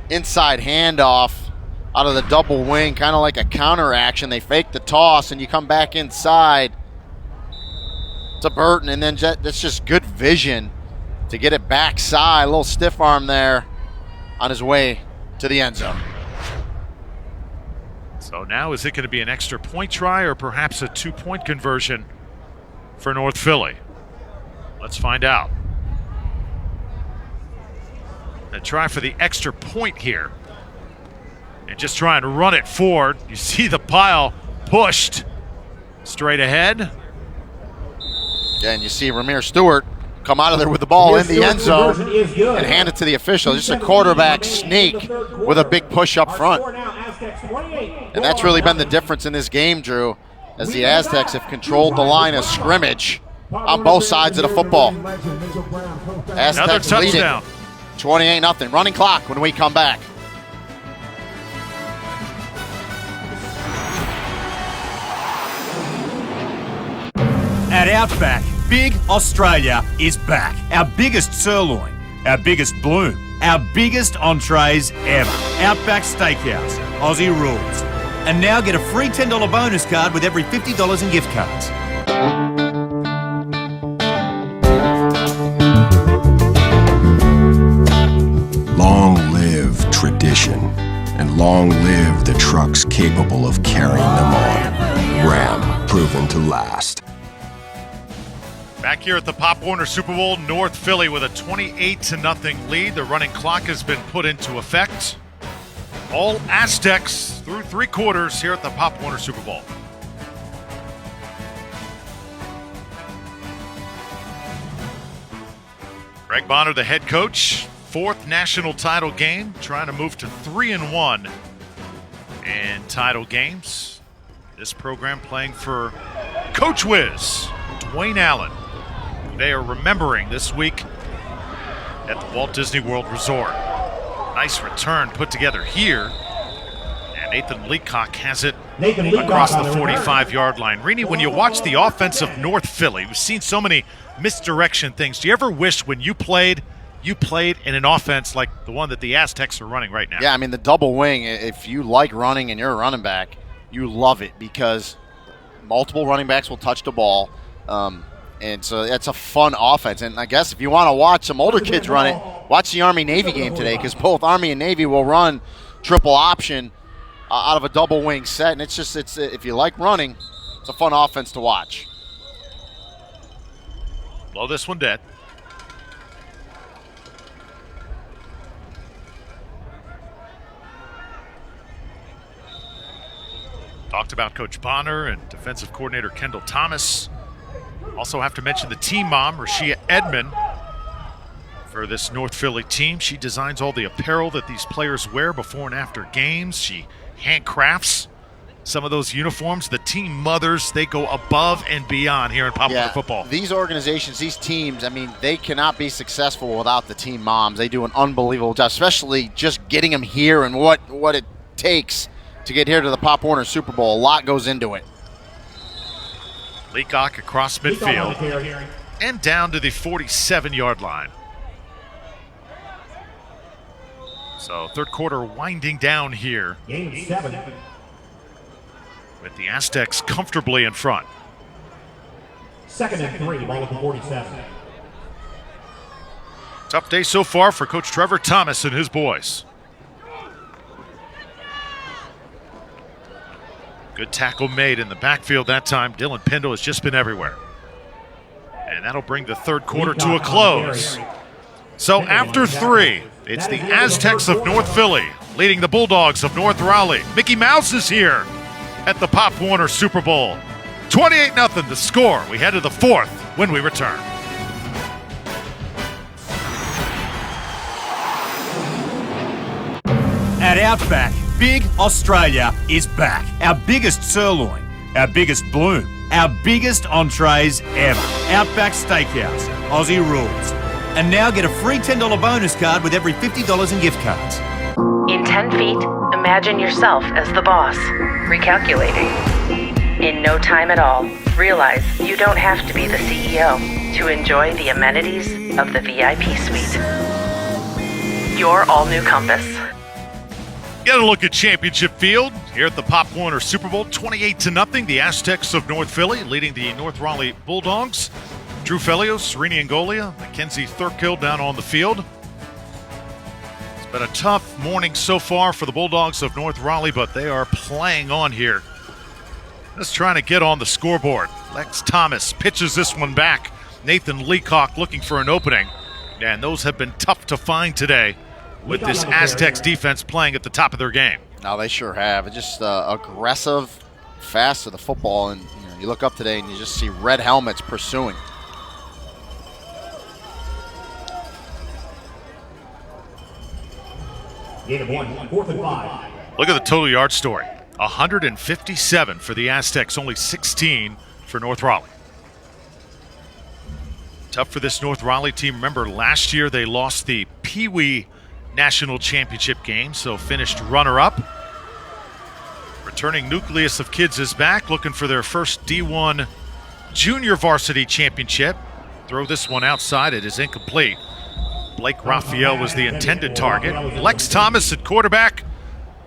inside handoff out of the double wing, kind of like a counter action. They fake the toss, and you come back inside to Burton, and then that's just good vision to get it backside. A little stiff arm there on his way to the end zone. So now is it going to be an extra point try or perhaps a 2-point conversion for North Philly? Let's find out. A try for the extra point here. And just try and run it forward. You see the pile pushed straight ahead. Yeah, and you see Ramir Stewart come out of there with the ball in the end zone and hand it to the official. Just a quarterback sneak with a big push up front. And that's really been the difference in this game, Drew, as the Aztecs have controlled the line of scrimmage on both sides of the football. Aztecs leading 28-0. Running clock when we come back. At Outback, Big Australia is back. Our biggest sirloin, our biggest bloom, our biggest entrees ever. Outback Steakhouse, Aussie rules. And now get a free $10 bonus card with every $50 in gift cards. Long live tradition, and long live the trucks capable of carrying them on. Ram, proven to last. Back here at the Pop Warner Super Bowl, North Philly with a 28-0 lead. The running clock has been put into effect. All Aztecs through 3 quarters here at the Pop Warner Super Bowl. Greg Bonner, the head coach, 4th national title game, trying to move to 3-1 in title games. This program playing for Coach Wiz, Dwayne Allen. They are remembering this week at the Walt Disney World Resort. Nice return put together here. And Nathan Leacock has it across the 45-yard line. Rini, when you watch the offense of North Philly, we've seen so many misdirection things. Do you ever wish when you played in an offense like the one that the Aztecs are running right now? Yeah, I mean, the double wing, if you like running and you're a running back, you love it because multiple running backs will touch the ball. And so it's a fun offense. And I guess if you want to watch some older kids run it, watch the Army-Navy game today because both Army and Navy will run triple option out of a double wing set. And it's if you like running, it's a fun offense to watch. Blow this one dead. Talked about Coach Bonner and defensive coordinator Kendall Thomas. Also have to mention the team mom, Rashia Edmond, for this North Philly team. She designs all the apparel that these players wear before and after games. She handcrafts some of those uniforms. The team mothers, they go above and beyond here in Pop Warner football. These organizations, these teams, I mean, they cannot be successful without the team moms. They do an unbelievable job, especially just getting them here and what it takes to get here to the Pop Warner Super Bowl. A lot goes into it. Leacock across midfield and down to the 47-yard line. So third quarter winding down here. Game 7. With the Aztecs comfortably in front. 2nd and 3, ball at the 47. Tough day so far for Coach Trevor Thomas and his boys. Good tackle made in the backfield that time. Dylan Pendle has just been everywhere. And that'll bring the third quarter to a close. So after 3, it's the Aztecs of North Philly leading the Bulldogs of North Raleigh. Mickey Mouse is here at the Pop Warner Super Bowl. 28-0 the score. We head to the 4th when we return. At Outback, Big Australia is back. Our biggest sirloin, our biggest bloom, our biggest entrees ever. Outback Steakhouse, Aussie rules. And now get a free $10 bonus card with every $50 in gift cards. In 10 feet, imagine yourself as the boss. Recalculating. In no time at all, realize you don't have to be the CEO to enjoy the amenities of the VIP suite. Your all-new Compass. Get a look at Championship Field here at the Pop Warner Super Bowl. 28-0, the Aztecs of North Philly leading the North Raleigh Bulldogs. Drew Felios, Rini Angolia, Mackenzie Thurkill down on the field. It's been a tough morning so far for the Bulldogs of North Raleigh, but they are playing on here. Just trying to get on the scoreboard. Lex Thomas pitches this one back. Nathan Leacock looking for an opening. And those have been tough to find today with this Aztecs defense playing at the top of their game. No, they sure have. It's just aggressive, fast to the football. And you look up today and you just see red helmets pursuing. Gain of 1, 4th and 5. Look at the total yard story. 157 for the Aztecs, only 16 for North Raleigh. Tough for this North Raleigh team. Remember, last year they lost the Pee Wee National Championship game, so finished runner-up. Returning nucleus of kids is back, looking for their first D1 Junior Varsity Championship. Throw this one outside. It is incomplete. Blake Raphael was the intended target. Lex Thomas at quarterback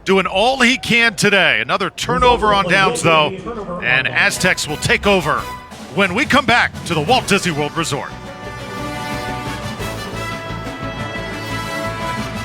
doing all he can today. Another turnover on downs, though, and Aztecs will take over when we come back to the Walt Disney World Resort.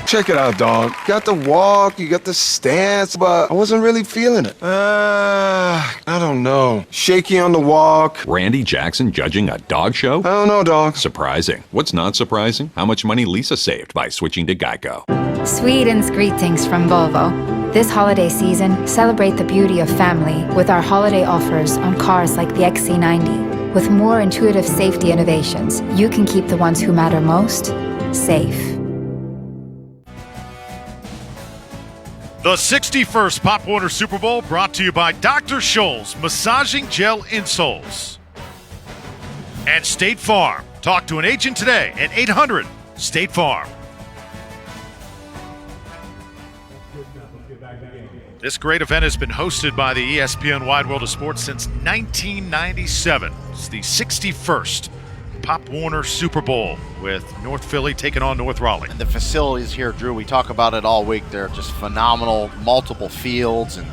Check it out, dog. You got the walk, you got the stance, but I wasn't really feeling it. I don't know. Shaky on the walk. Randy Jackson judging a dog show? I don't know, dog. Surprising. What's not surprising? How much money Lisa saved by switching to Geico. Sweden's greetings from Volvo. This holiday season, celebrate the beauty of family with our holiday offers on cars like the XC90. With more intuitive safety innovations, you can keep the ones who matter most safe. The 61st Pop Warner Super Bowl brought to you by Dr. Scholl's Massaging Gel Insoles. And State Farm. Talk to an agent today at 800-STATE-FARM. This great event has been hosted by the ESPN Wide World of Sports since 1997. It's the 61st Pop Warner Super Bowl with North Philly taking on North Raleigh. And the facilities here, Drew, we talk about it all week. They're just phenomenal, multiple fields and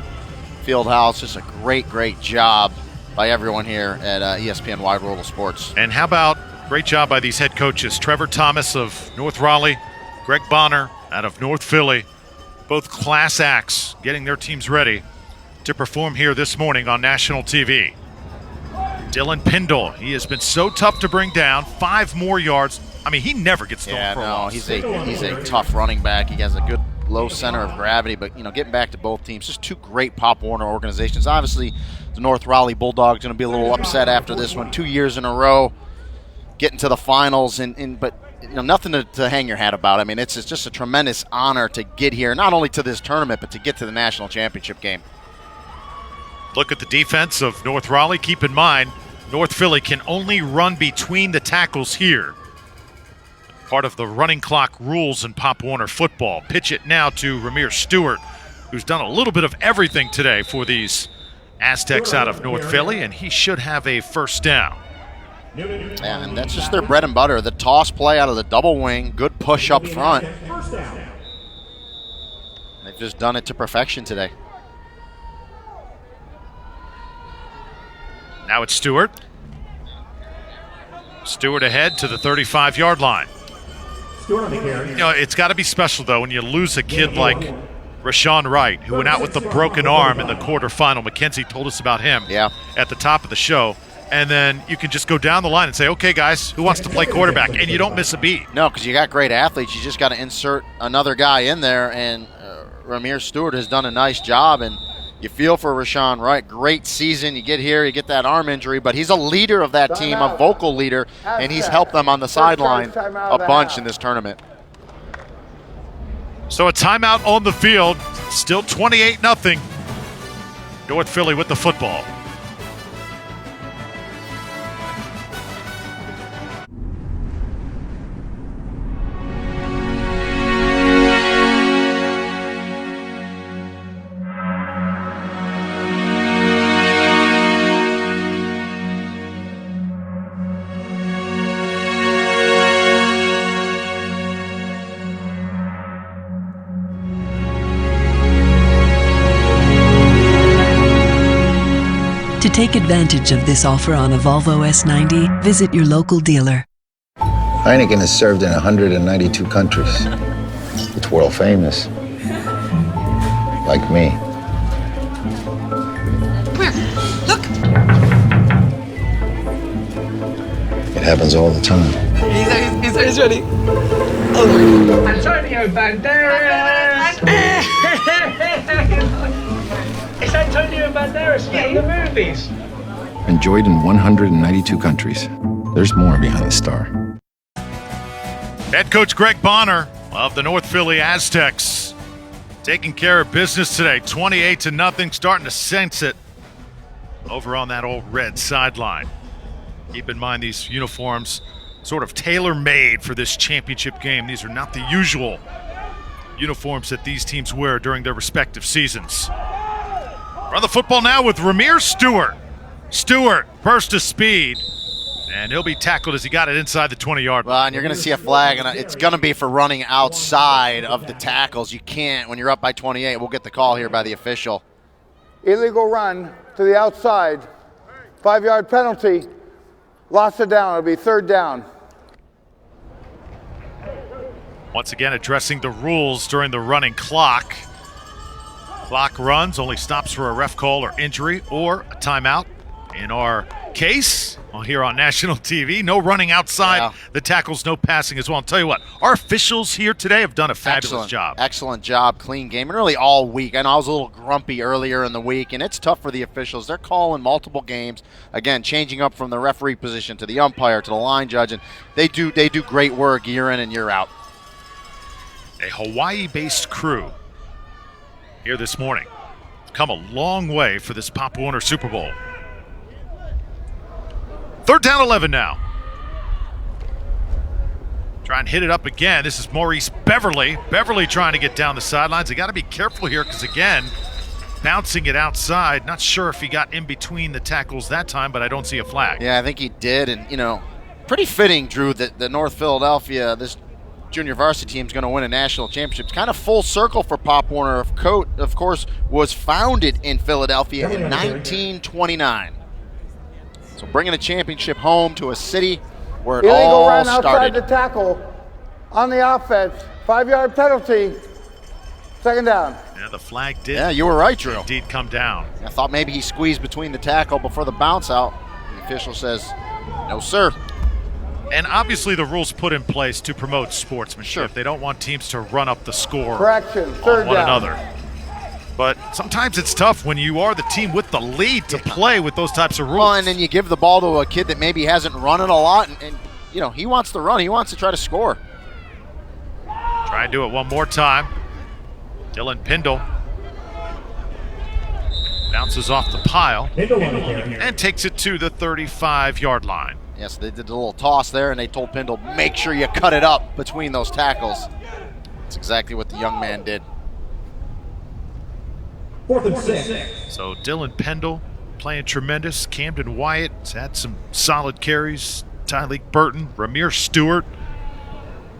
field house. Just a great, great job by everyone here at ESPN Wide World of Sports. And how about great job by these head coaches, Trevor Thomas of North Raleigh, Greg Bonner out of North Philly. Both class acts getting their teams ready to perform here this morning on national TV. Dylan Pindle, he has been so tough to bring down, 5 more yards. I mean, he never gets thrown for a loss. He's a tough running back. He has a good low center of gravity, but getting back to both teams, just 2 great Pop Warner organizations. Obviously, the North Raleigh Bulldogs going to be a little upset after this one. 2 years in a row, getting to the finals, but nothing to hang your hat about. I mean, it's just a tremendous honor to get here, not only to this tournament, but to get to the national championship game. Look at the defense of North Raleigh. Keep in mind, North Philly can only run between the tackles here. Part of the running clock rules in Pop Warner football. Pitch it now to Ramir Stewart, who's done a little bit of everything today for these Aztecs out of North Philly, and he should have a first down. Yeah, and that's just their bread and butter. The toss play out of the double wing, good push up front. They've just done it to perfection today. Now it's Stewart. Stewart ahead to the 35-yard line. It's got to be special, though, when you lose a kid like Rashawn Wright, who went out with a broken arm in the quarterfinal. Mackenzie told us about him at the top of the show. And then you can just go down the line and say, okay, guys, who wants to play quarterback? And you don't miss a beat. No, because you got great athletes. You just got to insert another guy in there, and Ramir Stewart has done a nice job. And you feel for Rashawn Wright. Great season. You get here, you get that arm injury, but he's a leader of that team, a vocal leader, and he's helped them on the sideline a bunch in this tournament. So a timeout on the field. Still 28-0. North Philly with the football. To take advantage of this offer on a Volvo S90, visit your local dealer. Heineken is served in 192 countries. It's world famous. Like me. Come here, look. It happens all the time. He's ready. Oh, Antonio Banderas! It's Antonio Banderas from the movies. Enjoyed in 192 countries. There's more behind the star. Head coach Greg Bonner of the North Philly Aztecs taking care of business today. 28-0, starting to sense it over on that old red sideline. Keep in mind these uniforms sort of tailor-made for this championship game. These are not the usual uniforms that these teams wear during their respective seasons. Run the football now with Ramir Stewart. Stewart, burst of speed, and he'll be tackled as he got it inside the 20-yard line. Well, and you're going to see a flag, and it's going to be for running outside of the tackles. You can't, when you're up by 28, we'll get the call here by the official. Illegal run to the outside, 5-yard penalty, loss of down, it'll be 3rd down. Once again, addressing the rules during the running clock. Clock runs, only stops for a ref call or injury or a timeout. In our case here on national TV. No running outside the tackles, no passing as well. I'll tell you what, our officials here today have done a fabulous job. Excellent job, clean game, and really all week. I know I was a little grumpy earlier in the week, and it's tough for the officials. They're calling multiple games, again, changing up from the referee position to the umpire to the line judge, and they do great work year in and year out. A Hawaii-based crew here this morning. Come a long way for this Pop Warner Super Bowl. 3rd down 11 now. Try and hit it up again. This is Maurice Beverly. Beverly trying to get down the sidelines. They got to be careful here because, again, bouncing it outside. Not sure if he got in between the tackles that time, but I don't see a flag. Yeah, I think he did. And, you know, pretty fitting, Drew, that the North Philadelphia, this junior varsity team, is going to win a national championship. It's kind of full circle for Pop Warner. Of course, was founded in Philadelphia in 1929. So bringing a championship home to a city where it all run started. Outside the tackle on the offense. 5-yard penalty. 2nd down. Yeah, the flag did. Yeah, you were right, Drew. Indeed come down. I thought maybe he squeezed between the tackle before the bounce out. The official says, no, sir. And obviously the rules put in place to promote sportsmanship. Sure. They don't want teams to run up the score Correction. 3rd on one down. another. But sometimes it's tough when you are the team with the lead to play with those types of rules. Well, and then you give the ball to a kid that maybe hasn't run it a lot, and you know, he wants to run. He wants to try to score. Try and do it one more time. Dylan Pindle bounces off the pile and takes it to the 35-yard line. Yes, they did a little toss there, and they told Pindle, make sure you cut it up between those tackles. That's exactly what the young man did. 4th and 6. So Dylan Pendle playing tremendous. Camden Wyatt has had some solid carries. Tyleek Burton, Ramir Stewart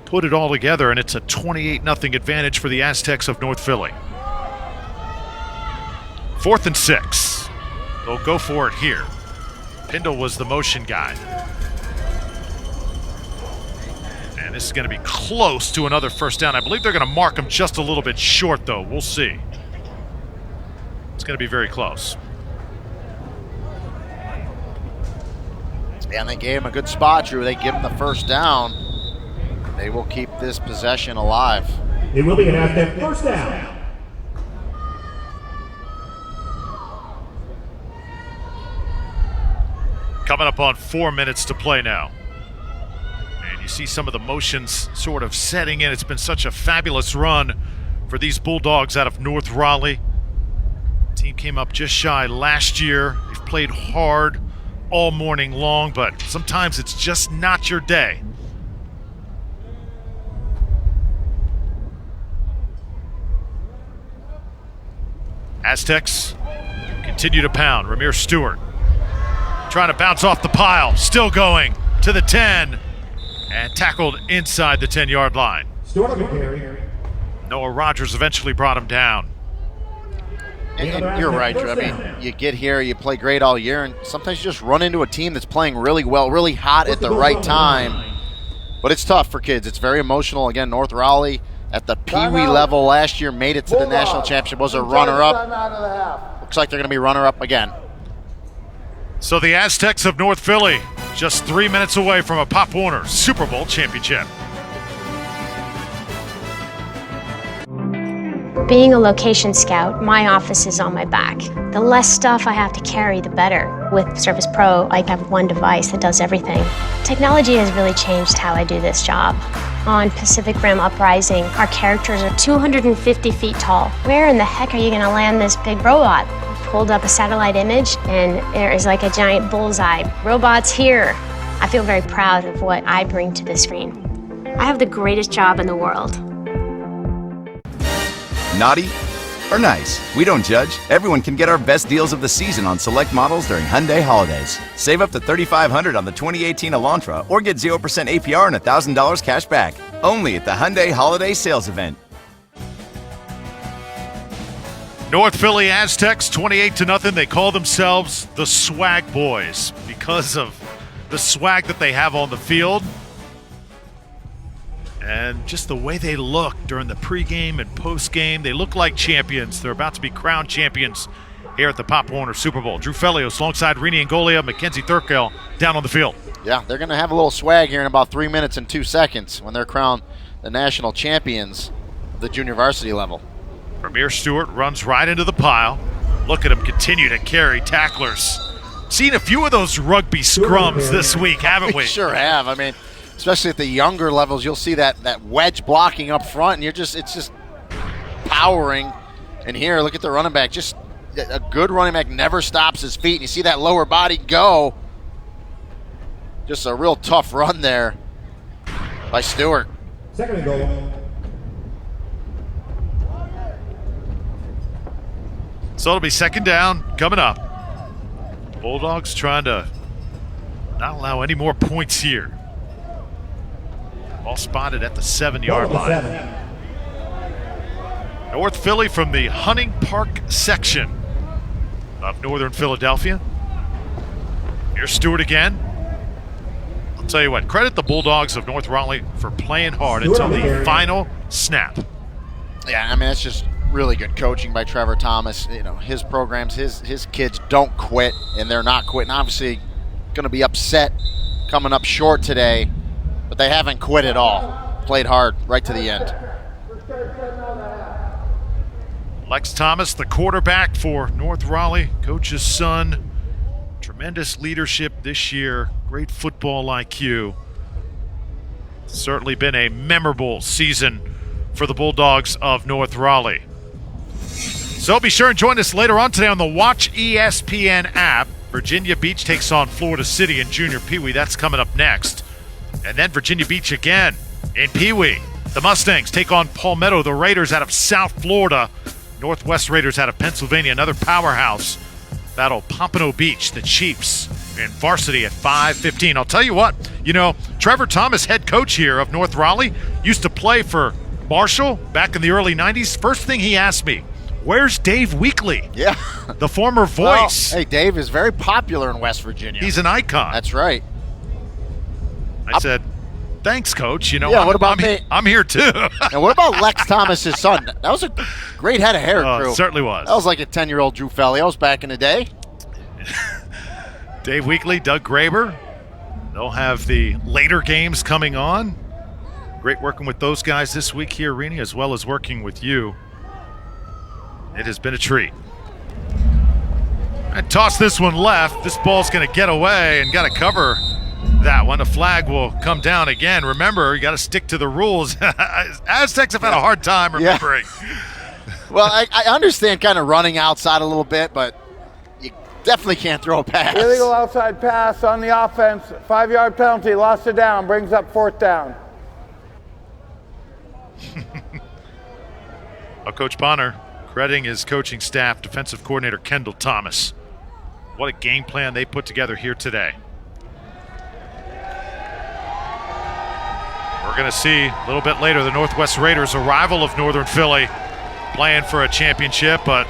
put it all together, and it's a 28-0 advantage for the Aztecs of North Philly. 4th and 6. They'll go for it here. Pendle was the motion guy. And this is going to be close to another 1st down. I believe they're going to mark him just a little bit short, though. We'll see. It's going to be very close. Yeah, and they gave him a good spot, Drew. They give him the 1st down. They will keep this possession alive. It will be an Aztec 1st down. Coming up on 4 minutes to play now. And you see some of the motions sort of setting in. It's been such a fabulous run for these Bulldogs out of North Raleigh. Team came up just shy last year. They've played hard all morning long, but sometimes it's just not your day. Aztecs continue to pound. Ramir Stewart trying to bounce off the pile, still going to the 10, and tackled inside the 10-yard line. Noah Rogers eventually brought him down. And you're right, Drew. I mean, you get here, you play great all year, and sometimes you just run into a team that's playing really well, really hot at the right time. But it's tough for kids. It's very emotional. Again, North Raleigh at the Pee Wee level last year made it to the national championship, was a runner-up. Looks like they're going to be runner-up again. So the Aztecs of North Philly just 3 minutes away from a Pop Warner Super Bowl championship. Being a location scout, my office is on my back. The less stuff I have to carry, the better. With Service Pro, I have one device that does everything. Technology has really changed how I do this job. On Pacific Rim Uprising, our characters are 250 feet tall. Where in the heck are you gonna land this big robot? I pulled up a satellite image and there is like a giant bullseye. Robots here. I feel very proud of what I bring to the screen. I have the greatest job in the world. Naughty or nice, we don't judge. Everyone can get our best deals of the season on select models during Hyundai Holidays. Save up to $3,500 on the 2018 Elantra or get 0% APR and $1,000 cash back. Only at the Hyundai Holiday Sales Event. North Philly Aztecs, 28-0. They call themselves the SWAGBOYZ because of the swag that they have on the field. And just the way they look during the pregame and postgame, they look like champions. They're about to be crowned champions here at the Pop Warner Super Bowl. Drew Felios alongside Rini Angolia, Mackenzie Thurkel down on the field. Yeah, they're going to have a little swag here in about 3 minutes and 2 seconds when they're crowned the national champions of the junior varsity level. Premier Stewart runs right into the pile. Look at him continue to carry tacklers. Seen a few of those rugby scrums this week, haven't we? Sure have. I mean, especially at the younger levels, you'll see that wedge blocking up front, and it's just powering. And here, look at the running back. Just a good running back never stops his feet. And you see that lower body go. Just a real tough run there by Stewart. Second and goal. So it'll be second down coming up. Bulldogs trying to not allow any more points here. Ball spotted at the 7-yard line. North Philly from the Hunting Park section of Northern Philadelphia. Here's Stewart again. I'll tell you what, credit the Bulldogs of North Raleigh for playing hard until the final snap. Yeah, I mean, that's just really good coaching by Trevor Thomas. You know, his programs, his kids don't quit, and they're not quitting. Obviously, going to be upset coming up short today, but they haven't quit at all. Played hard right to the end. Lex Thomas, the quarterback for North Raleigh, coach's son. Tremendous leadership this year, great football IQ. Certainly been a memorable season for the Bulldogs of North Raleigh. So be sure and join us later on today on the Watch ESPN app. Virginia Beach takes on Florida City in Junior Pee Wee. That's coming up next. And then Virginia Beach again in Pee Wee. The Mustangs take on Palmetto, the Raiders out of South Florida. Northwest Raiders out of Pennsylvania, another powerhouse. Battle Pompano Beach, the Chiefs in varsity at 5:15. I'll tell you what, Trevor Thomas, head coach here of North Raleigh, used to play for Marshall back in the early 90s. First thing he asked me, where's Dave Weekley? Yeah. The former voice. Well, hey, Dave is very popular in West Virginia. He's an icon. That's right. I said, thanks, Coach. What about me? I'm here too. And what about Lex Thomas's son? That was a great head of hair, Drew. It certainly was. That was like a 10-year-old Drew Felios back in the day. Dave Weekley, Doug Graber. They'll have the later games coming on. Great working with those guys this week here, Rini, as well as working with you. It has been a treat. And toss this one left. This ball's going to get away and got to cover that one. A flag will come down again. Remember, you got to stick to the rules. Aztecs have had a hard time remembering. Yeah. Well, I understand kind of running outside a little bit, but you definitely can't throw a pass. Illegal outside pass on the offense. 5-yard penalty, lost it down, brings up fourth down. Coach Bonner crediting his coaching staff, defensive coordinator Kendall Thomas. What a game plan they put together here today. We're going to see a little bit later the Northwest Raiders, a rival of Northern Philly, playing for a championship, but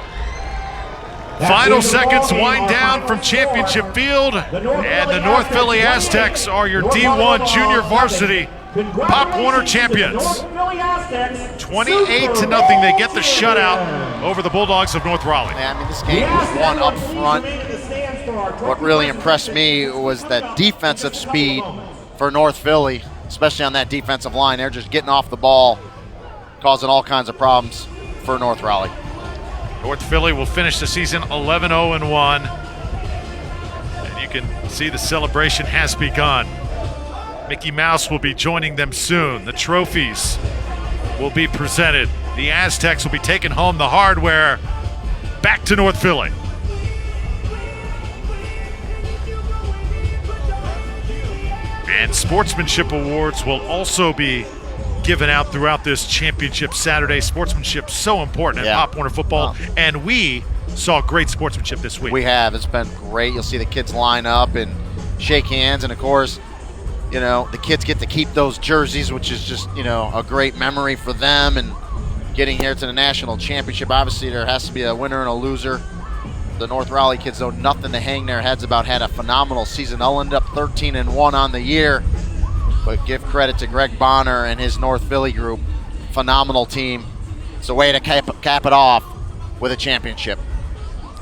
final seconds wind down from Championship Field, and the North Philly Aztecs are your D1 junior varsity Pop Warner champions. 28-0, they get the shutout over the Bulldogs of North Raleigh. Man, I mean, this game was won up front. What really impressed me was that defensive speed for North Philly, especially on that defensive line. They're just getting off the ball, causing all kinds of problems for North Raleigh. North Philly will finish the season 11-0-1. And you can see the celebration has begun. Mickey Mouse will be joining them soon. The trophies will be presented. The Aztecs will be taking home the hardware back to North Philly. And sportsmanship awards will also be given out throughout this championship Saturday. Sportsmanship so important at Pop Warner football, and we saw great sportsmanship this week. We have. It's been great. You'll see the kids line up and shake hands, and of course, the kids get to keep those jerseys, which is just, a great memory for them. And getting here to the national championship, obviously there has to be a winner and a loser. The North Raleigh kids, though, nothing to hang their heads about, had a phenomenal season. They'll end up 13-1 on the year. but give credit to Greg Bonner and his North Philly group. Phenomenal team. It's a way to cap it off with a championship.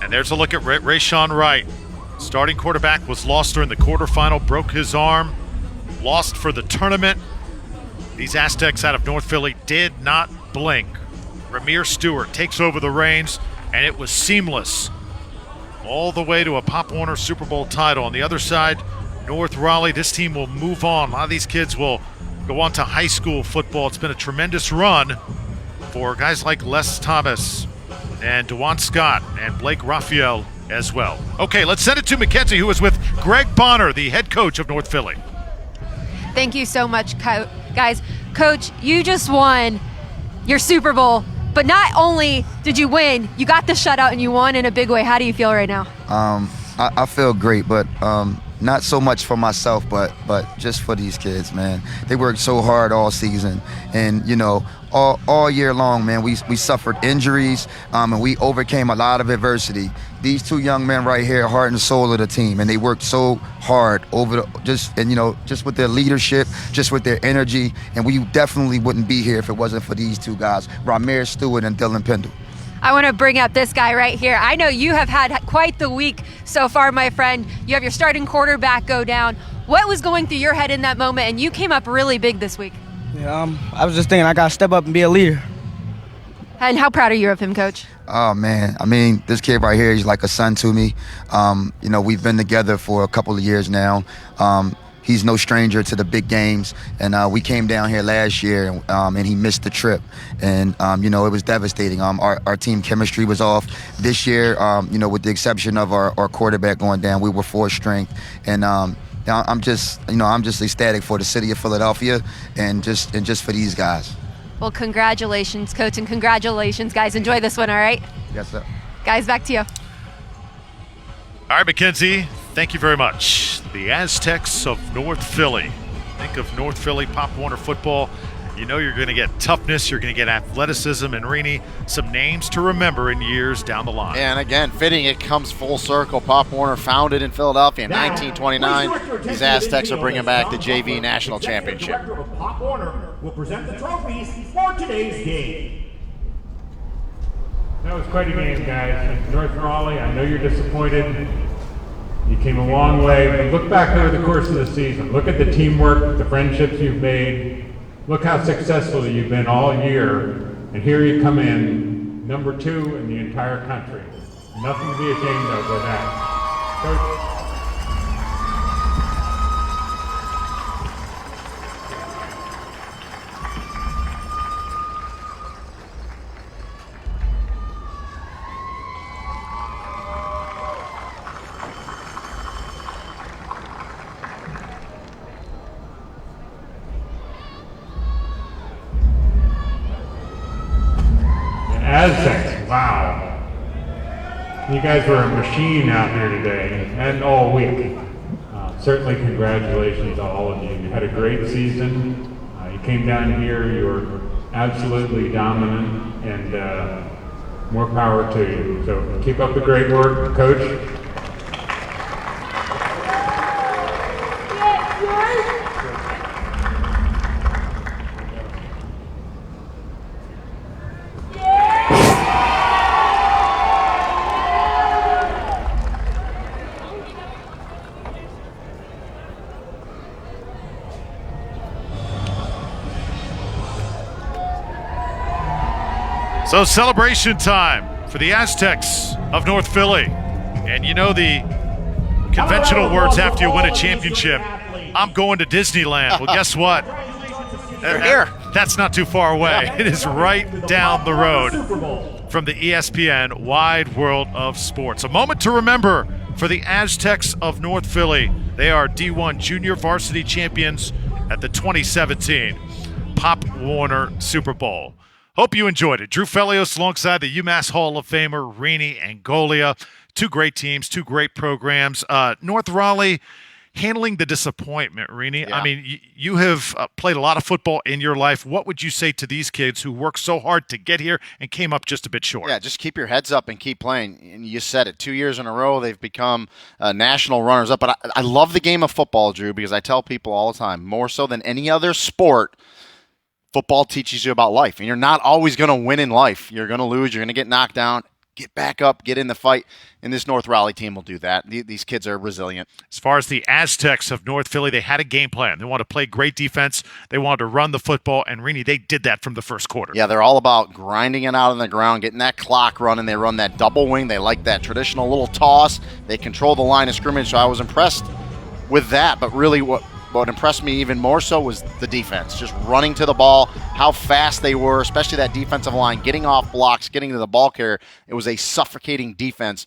And there's a look at Rayshawn Wright. Starting quarterback was lost during the quarterfinal, broke his arm, lost for the tournament. These Aztecs out of North Philly did not blink. Ramir Stewart takes over the reins, and it was seamless all the way to a Pop Warner Super Bowl title. On the other side, North Raleigh, this team will move on. A lot of these kids will go on to high school football. It's been a tremendous run for guys like Les Thomas and DeJuan Scott and Blake Raphael as well. Okay, let's send it to Mackenzie, who is with Greg Bonner, the head coach of North Philly. Thank you so much, guys. Coach, you just won your Super Bowl, but not only did you win, you got the shutout and you won in a big way. How do you feel right now? I feel great, but not so much for myself, but just for these kids, man. They worked so hard all season, and all year long, man. We suffered injuries, and we overcame a lot of adversity. These two young men right here, heart and soul of the team, and they worked so hard just with their leadership, just with their energy, and we definitely wouldn't be here if it wasn't for these two guys, Ramir Stewart and Dylan Pendle. I want to bring up this guy right here. I know you have had quite the week so far, my friend. You have your starting quarterback go down. What was going through your head in that moment? And you came up really big this week. Yeah, I was just thinking I got to step up and be a leader. And how proud are you of him, Coach? Oh, man. I mean, this kid right here, he's like a son to me. We've been together for a couple of years now. He's no stranger to the big games, and we came down here last year, and he missed the trip, and it was devastating. Our team chemistry was off this year. With the exception of our quarterback going down, we were full strength, and I'm just ecstatic for the city of Philadelphia, and just for these guys. Well, congratulations, Coach, and congratulations, guys. Enjoy this one, all right? Yes, sir. Guys, back to you. All right, Mackenzie, thank you very much. The Aztecs of North Philly. Think of North Philly Pop Warner football. You know you're going to get toughness, you're going to get athleticism, and Rini, some names to remember in years down the line. And again, fitting it comes full circle. Pop Warner founded in Philadelphia in 1929. These Aztecs are bringing back the JV National Championship. Pop Warner will present the trophies for today's game. That was quite a game, guys. North Raleigh, I know you're disappointed. You came a long way, but look back over the course of the season. Look at the teamwork, the friendships you've made. Look how successful you've been all year. And here you come in, number 2 in the entire country. Nothing to be ashamed of with that. Coach. Aztecs, wow. You guys were a machine out here today and all week. Certainly congratulations to all of you. You had a great season. You came down here, you were absolutely dominant, and more power to you. So keep up the great work, Coach. So celebration time for the Aztecs of North Philly. And you know the conventional words after you win a championship, I'm going to Disneyland. Well, guess what? Here. That's not too far away. It is right down the road from the ESPN Wide World of Sports. A moment to remember for the Aztecs of North Philly. They are D1 Junior Varsity Champions at the 2017 Pop Warner Super Bowl. Hope you enjoyed it. Drew Felios alongside the UMass Hall of Famer Rini Angolia. Two great teams, two great programs. North Raleigh, handling the disappointment, Rini. Yeah. I mean, you have played a lot of football in your life. What would you say to these kids who worked so hard to get here and came up just a bit short? Yeah, just keep your heads up and keep playing. And you said it, 2 years in a row, they've become national runners-up. But I love the game of football, Drew, because I tell people all the time, more so than any other sport, football teaches you about life. And you're not always going to win in life. You're going to lose. You're going to get knocked down. Get back up, get in the fight, and this North Raleigh team will do that. These kids are resilient. As far as the Aztecs of North Philly, they had a game plan. They wanted to play great defense. They wanted to run the football, and Rini, they did that from the first quarter. Yeah, they're all about grinding it out on the ground, getting that clock running. They run that double wing. They like that traditional little toss. They control the line of scrimmage, so I was impressed with that. But really what impressed me even more so was the defense, just running to the ball, how fast they were, especially that defensive line, getting off blocks, getting to the ball carrier. It was a suffocating defense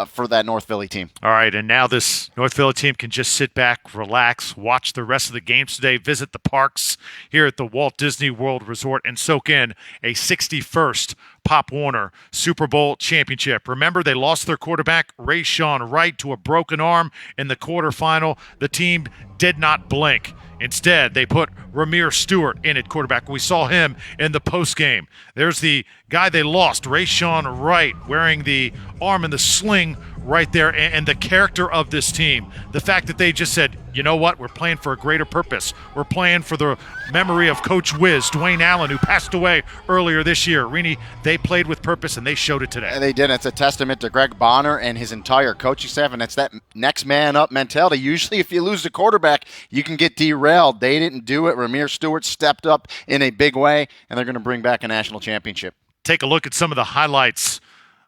for that North Philly team. All right, and now this North Philly team can just sit back, relax, watch the rest of the games today, visit the parks here at the Walt Disney World Resort, and soak in a 61st Pop Warner Super Bowl championship. Remember, they lost their quarterback, Rayshawn Wright, to a broken arm in the quarterfinal. The team did not blink. Instead, they put Ramir Stewart in at quarterback. We saw him in the postgame. There's the guy they lost, Rayshawn Wright, wearing the arm in the sling right there, and the character of this team. The fact that they just said, you know what, we're playing for a greater purpose. We're playing for the memory of Coach Wiz, Dwayne Allen, who passed away earlier this year. Rini, they played with purpose, and they showed it today. And they did. It's a testament to Greg Bonner and his entire coaching staff, and it's that next man up mentality. Usually if you lose the quarterback, you can get derailed. They didn't do it. Ramir Stewart stepped up in a big way, and they're going to bring back a national championship. Take a look at some of the highlights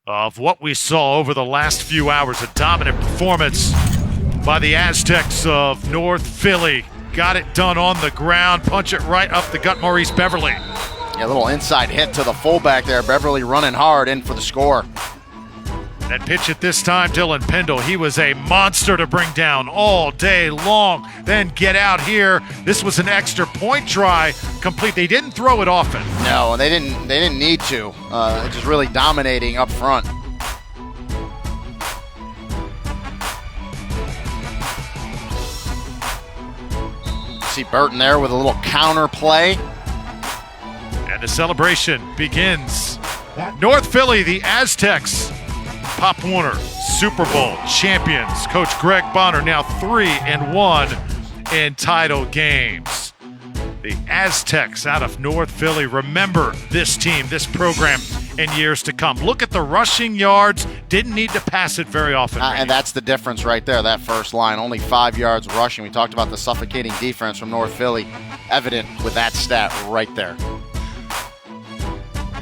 of what we saw over the last few hours. A dominant performance by the Aztecs of North Philly. Got it done on the ground. Punch it right up the gut, Maurice Beverly. Yeah, a little inside hit to the fullback there. Beverly running hard in for the score. That pitch at this time, Dylan Pendle. He was a monster to bring down all day long. Then get out here. This was an extra point try complete. They didn't throw it often. No, they didn't need to. Just really dominating up front. See Burton there with a little counter play. And the celebration begins. North Philly, the Aztecs, Pop Warner Super Bowl champions. Coach Greg Bonner now 3-1 in title games. The Aztecs out of North Philly. Remember this team, this program in years to come. Look at the rushing yards. Didn't need to pass it very often. And that's the difference right there, that first line. Only 5 yards rushing. We talked about the suffocating defense from North Philly. Evident with that stat right there.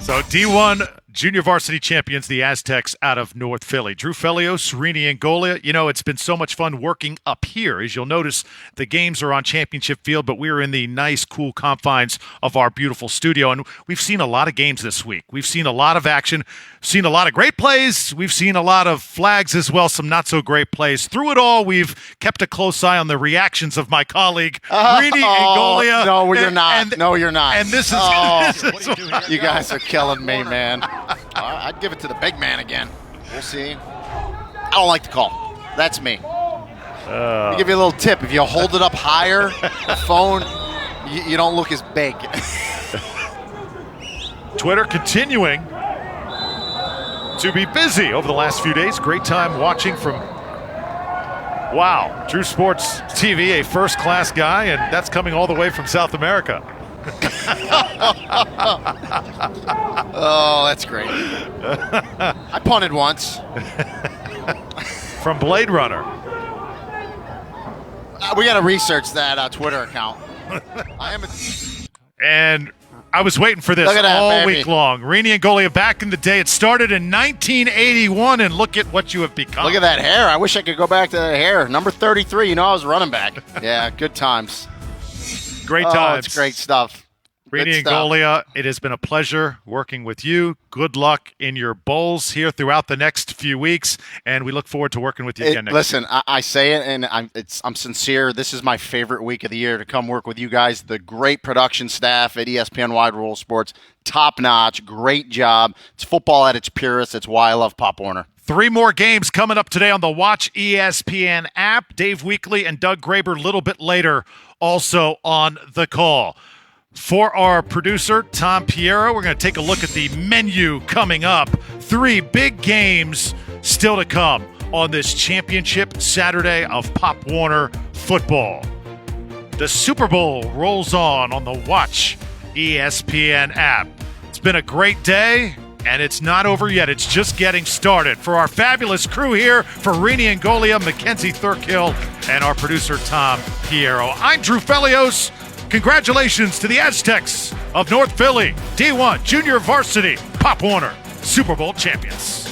So D1 junior varsity champions, the Aztecs out of North Philly. Drew Felios, Rini Angolia. You know, it's been so much fun working up here. As you'll notice, the games are on Championship Field, but we're in the nice, cool confines of our beautiful studio. And we've seen a lot of games this week. We've seen a lot of action, seen a lot of great plays. We've seen a lot of flags as well, some not so great plays. Through it all, we've kept a close eye on the reactions of my colleague, Rini Angolia. No, you're not. No, you're not. And this is, you guys are killing me, man. I'd give it to the big man again. We'll see. I don't like the call. That's me. I'll give you a little tip. If you hold it up higher, the phone, you don't look as big. Twitter continuing to be busy over the last few days. Great time watching from, wow, Drew Sports TV, a first-class guy, and that's coming all the way from South America. Oh, that's great. I punted once. From Blade Runner. We got to research that Twitter account. And I was waiting for this all week long. Rini Angolia back in the day. It started in 1981, and look at what you have become. Look at that hair. I wish I could go back to that hair. Number 33, you know I was running back. Yeah, good times. Great times. It's great stuff. Rini Angolia, it has been a pleasure working with you. Good luck in your bowls here throughout the next few weeks, and we look forward to working with you again next Listen, week. I say it, and I'm sincere. This is my favorite week of the year to come work with you guys. The great production staff at ESPN Wide World Sports, top notch, great job. It's football at its purest. It's why I love Pop Warner. 3 more games coming up today on the Watch ESPN app. Dave Weekley and Doug Graber a little bit later also on the call. For our producer, Tom Piero, we're going to take a look at the menu coming up. 3 big games still to come on this championship Saturday of Pop Warner football. The Super Bowl rolls on the Watch ESPN app. It's been a great day, and it's not over yet. It's just getting started. For our fabulous crew here, for Rini Angolia, Mackenzie Thurkill, and our producer, Tom Piero, I'm Drew Felios. Congratulations to the Aztecs of North Philly, D1 Junior Varsity Pop Warner Super Bowl champions.